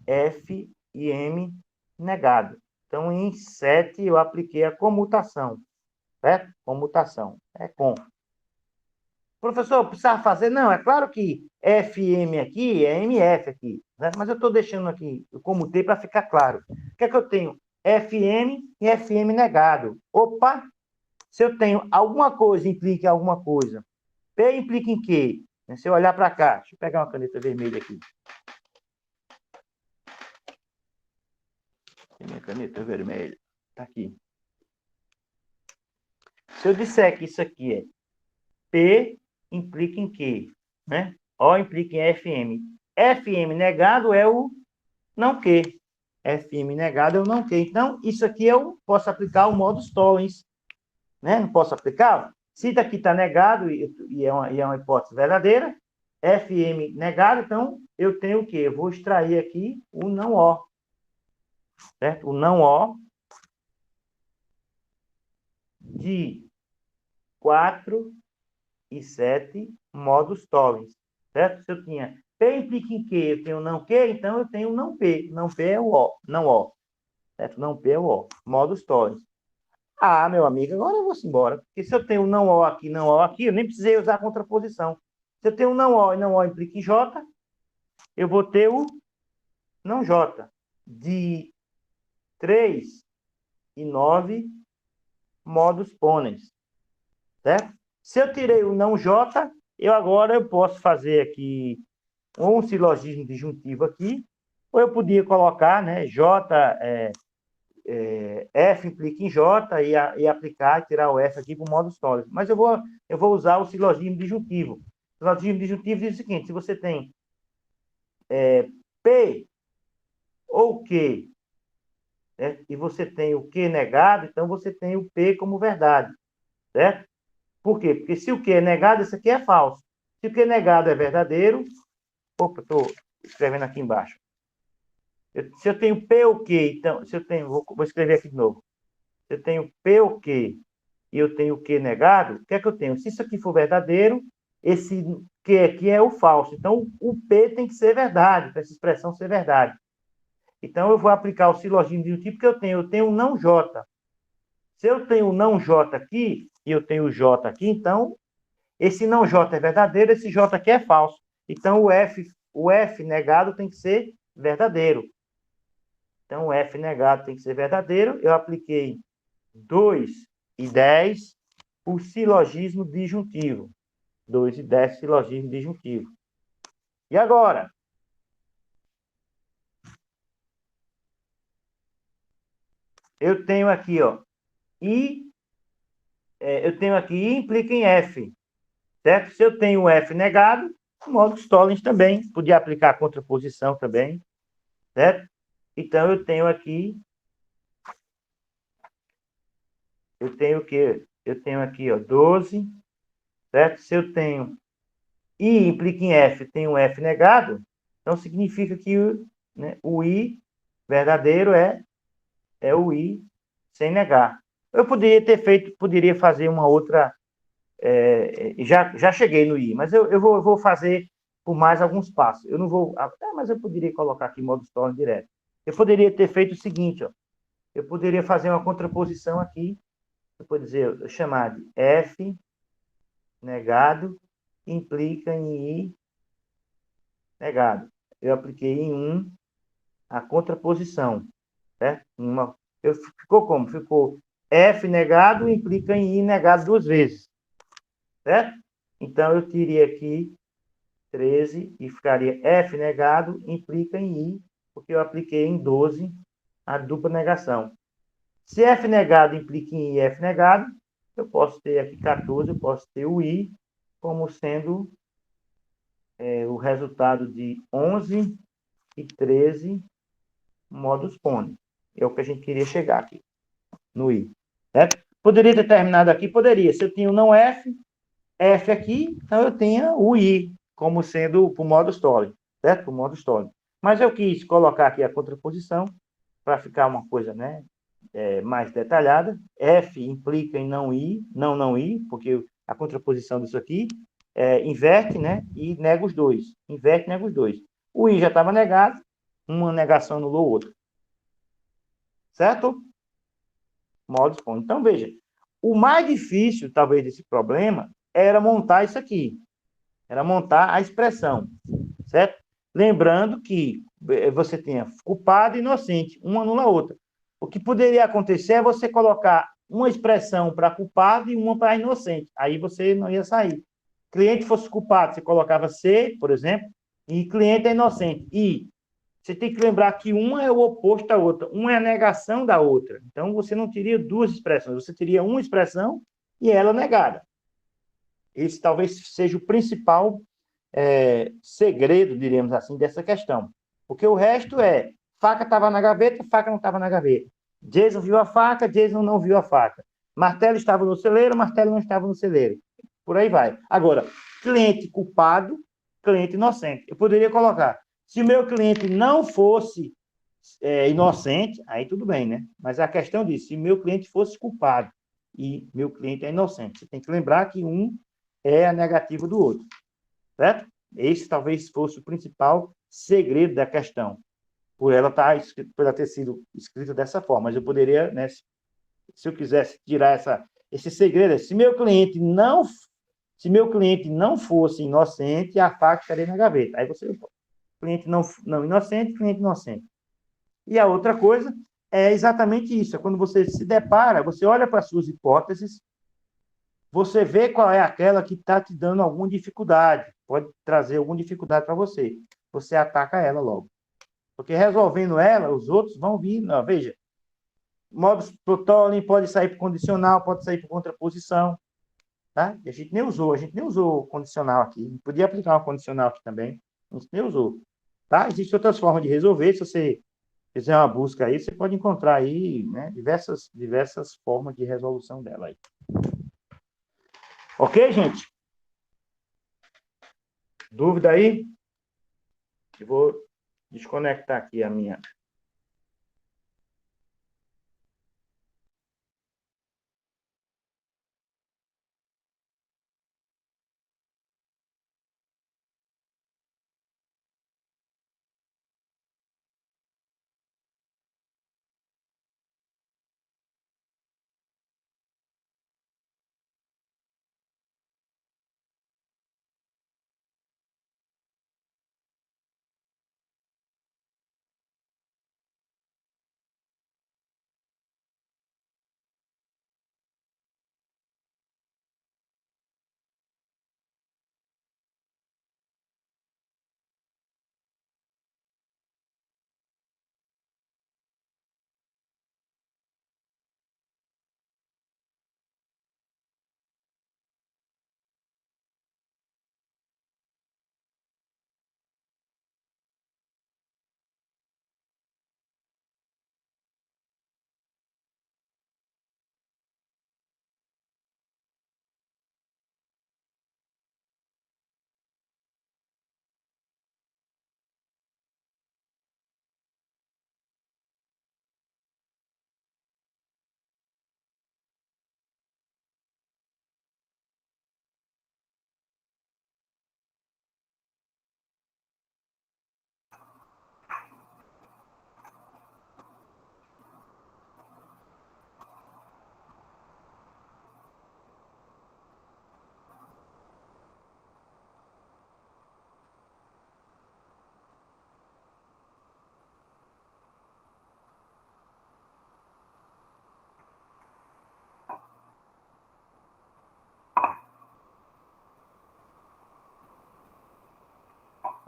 F e M negado. Então, em 7, eu apliquei a comutação, certo? Comutação, é com. Professor, precisava fazer? Não, é claro que FM aqui é MF aqui, né? Mas eu estou deixando aqui, eu comutei para ficar claro. O que é que eu tenho? FM e FM negado. Opa! Se eu tenho alguma coisa, implica em alguma coisa. P implica em quê? Se eu olhar para cá, deixa eu pegar uma caneta vermelha aqui. Minha caneta vermelha. Está aqui. Se eu disser que isso aqui é P, implica em quê? Né? O implica em FM. FM negado é o não que. FM negado é o não que. Então, isso aqui eu posso aplicar o modus tollens. Né? Não posso aplicar? Se daqui está negado e é uma hipótese verdadeira, FM negado, então eu tenho o quê? Eu vou extrair aqui o não O. Certo? O não O de 4 e 7 modus tollens. Certo? Se eu tinha P implica em que? Eu tenho não que, então eu tenho não P. Não P é o O. Não O. Certo? Não P é o O. Modus tollens. Ah, meu amigo, agora eu vou embora. Porque se eu tenho não O aqui, não O aqui, eu nem precisei usar a contraposição. Se eu tenho não O e não O implica em J, eu vou ter o não J de 3 e 9 modus ponens. Certo? Se eu tirei o não J, eu posso fazer aqui um silogismo disjuntivo aqui, ou eu podia colocar, né, F implica em J e aplicar, tirar o F aqui para o modus tollens. Mas eu vou usar o silogismo disjuntivo. O silogismo disjuntivo diz o seguinte: se você tem P ou Q, certo? E você tem o Q negado, então você tem o P como verdade, certo? Por quê? Porque se o Q é negado, isso aqui é falso. Se o Q negado é verdadeiro, opa, estou escrevendo aqui embaixo. Se eu tenho P ou Q, então, se eu tenho, vou escrever aqui de novo. Se eu tenho P ou Q e eu tenho Q negado, o que é que eu tenho? Se isso aqui for verdadeiro, esse Q aqui é o falso. Então, o P tem que ser verdade, para essa expressão ser verdade. Então, eu vou aplicar o silogismo de um tipo que eu tenho um não J. Se eu tenho um não J aqui, e eu tenho o J aqui, então, esse não J é verdadeiro, esse J aqui é falso. Então, o F negado tem que ser verdadeiro. Então, o F negado tem que ser verdadeiro. Eu apliquei 2 e 10 o silogismo disjuntivo. 2 e 10 silogismo disjuntivo. E agora? Eu tenho aqui, ó, eu tenho aqui I implica em F, certo? Se eu tenho F negado, o modus tollens também, podia aplicar a contraposição também, certo? Então, eu tenho aqui, eu tenho o quê? Eu tenho aqui, ó, 12, certo? Se eu tenho I implica em F, tem um F negado, então significa que né, o I verdadeiro é o I sem negar. Eu poderia fazer uma outra, já cheguei no I, mas eu vou fazer por mais alguns passos. Eu não vou, mas eu poderia colocar aqui modo Storm direto. Eu poderia ter feito o seguinte, ó, eu poderia fazer uma contraposição aqui, eu poderia dizer, chamar de F negado implica em I negado. Eu apliquei em 1 a contraposição. certo? Ficou como? Ficou F negado implica em I negado duas vezes, certo? Então, eu teria aqui 13 e ficaria F negado implica em I, porque eu apliquei em 12 a dupla negação. Se F negado implica em I F negado, eu posso ter aqui 14, eu posso ter o I como sendo o resultado de 11 e 13 modus ponens. É o que a gente queria chegar aqui, no I. Certo? Poderia ter terminado aqui? Poderia. Se eu tinha o não F, F aqui, então eu tenho o I como sendo para o modus tollens, certo? Para o modus tollens. Mas eu quis colocar aqui a contraposição para ficar uma coisa, né, mais detalhada. F implica em não I, não I, porque a contraposição disso aqui inverte, né, e nega os dois. Inverte e nega os dois. O I já estava negado, uma negação anulou o outro. Certo? Modus ponens. Então, veja, o mais difícil, talvez, desse problema era montar isso aqui. Era montar a expressão, certo? Lembrando que você tinha culpado e inocente, uma anula a outra. O que poderia acontecer é você colocar uma expressão para culpado e uma para inocente. Aí você não ia sair. Cliente fosse culpado, você colocava C, por exemplo, e cliente é inocente. E você tem que lembrar que uma é o oposto da outra, uma é a negação da outra. Então, você não teria duas expressões, você teria uma expressão e ela negada. Esse talvez seja o principal segredo, diríamos assim, dessa questão. Porque o resto faca estava na gaveta, faca não estava na gaveta. Jason viu a faca, Jason não viu a faca. Martelo estava no celeiro, martelo não estava no celeiro. Por aí vai. Agora, cliente culpado, cliente inocente. Eu poderia colocar, se o meu cliente não fosse inocente, aí tudo bem, né? Mas a questão disso, se meu cliente fosse culpado e meu cliente é inocente, você tem que lembrar que um é a negativa do outro, certo? Esse talvez fosse o principal segredo da questão, por ela ter sido escrita dessa forma. Mas eu poderia, né, se eu quisesse tirar esse segredo, se meu cliente não fosse inocente, a faca estaria na gaveta. Aí você, cliente não inocente, cliente inocente. E a outra coisa é exatamente isso, é quando você se depara, você olha para as suas hipóteses, você vê qual é aquela que está te dando alguma dificuldade, pode trazer alguma dificuldade para você. Você ataca ela logo. Porque resolvendo ela, os outros vão vir. Não, veja, modus pro tolling pode sair por condicional, pode sair por contraposição. Tá? E a gente nem usou condicional aqui. Podia aplicar uma condicional aqui também. A gente nem usou. Tá? Existem outras formas de resolver. Se você fizer uma busca aí, você pode encontrar aí, né, diversas formas de resolução dela aí. Ok, gente? Dúvida aí? Eu vou desconectar aqui a minha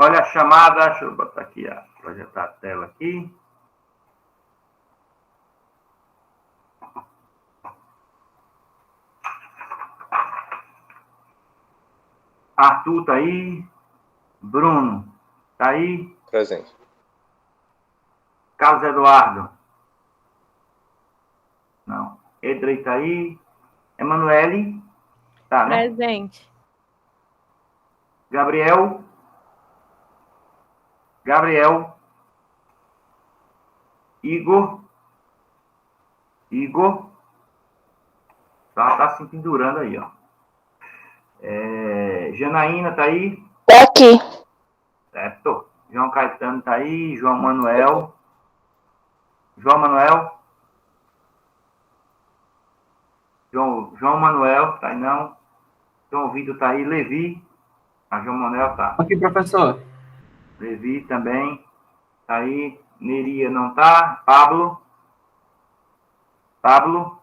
Olha a chamada, deixa eu botar aqui, projetar a tela aqui. Arthur tá aí. Bruno tá aí. Presente. Carlos Eduardo. Não. Edrei tá aí. Emanuele. Tá, né? Presente. Gabriel. Gabriel. Igor. Igor. Tá se pendurando aí, ó. Janaína tá aí? Tô aqui. Certo. João Caetano tá aí. João Manuel. João Manuel. João Manuel, tá aí não. João Vitor tá aí. Levi. João Manuel tá. Aqui, professor. Levi também. Tá aí. Neria não tá. Pablo. Pablo.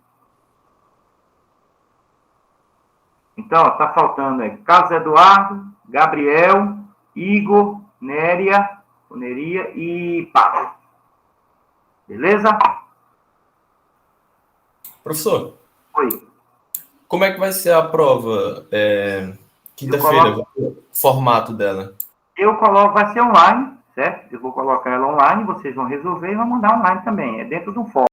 Então, ó, tá faltando aí Carlos Eduardo, Gabriel, Igor, Neria e Pablo. Beleza? Professor, Oi. como é que vai ser a prova quinta-feira? O formato dela? Eu coloco, vai ser online, certo? Eu vou colocar ela online, vocês vão resolver e vão mandar online também. É dentro do fórum.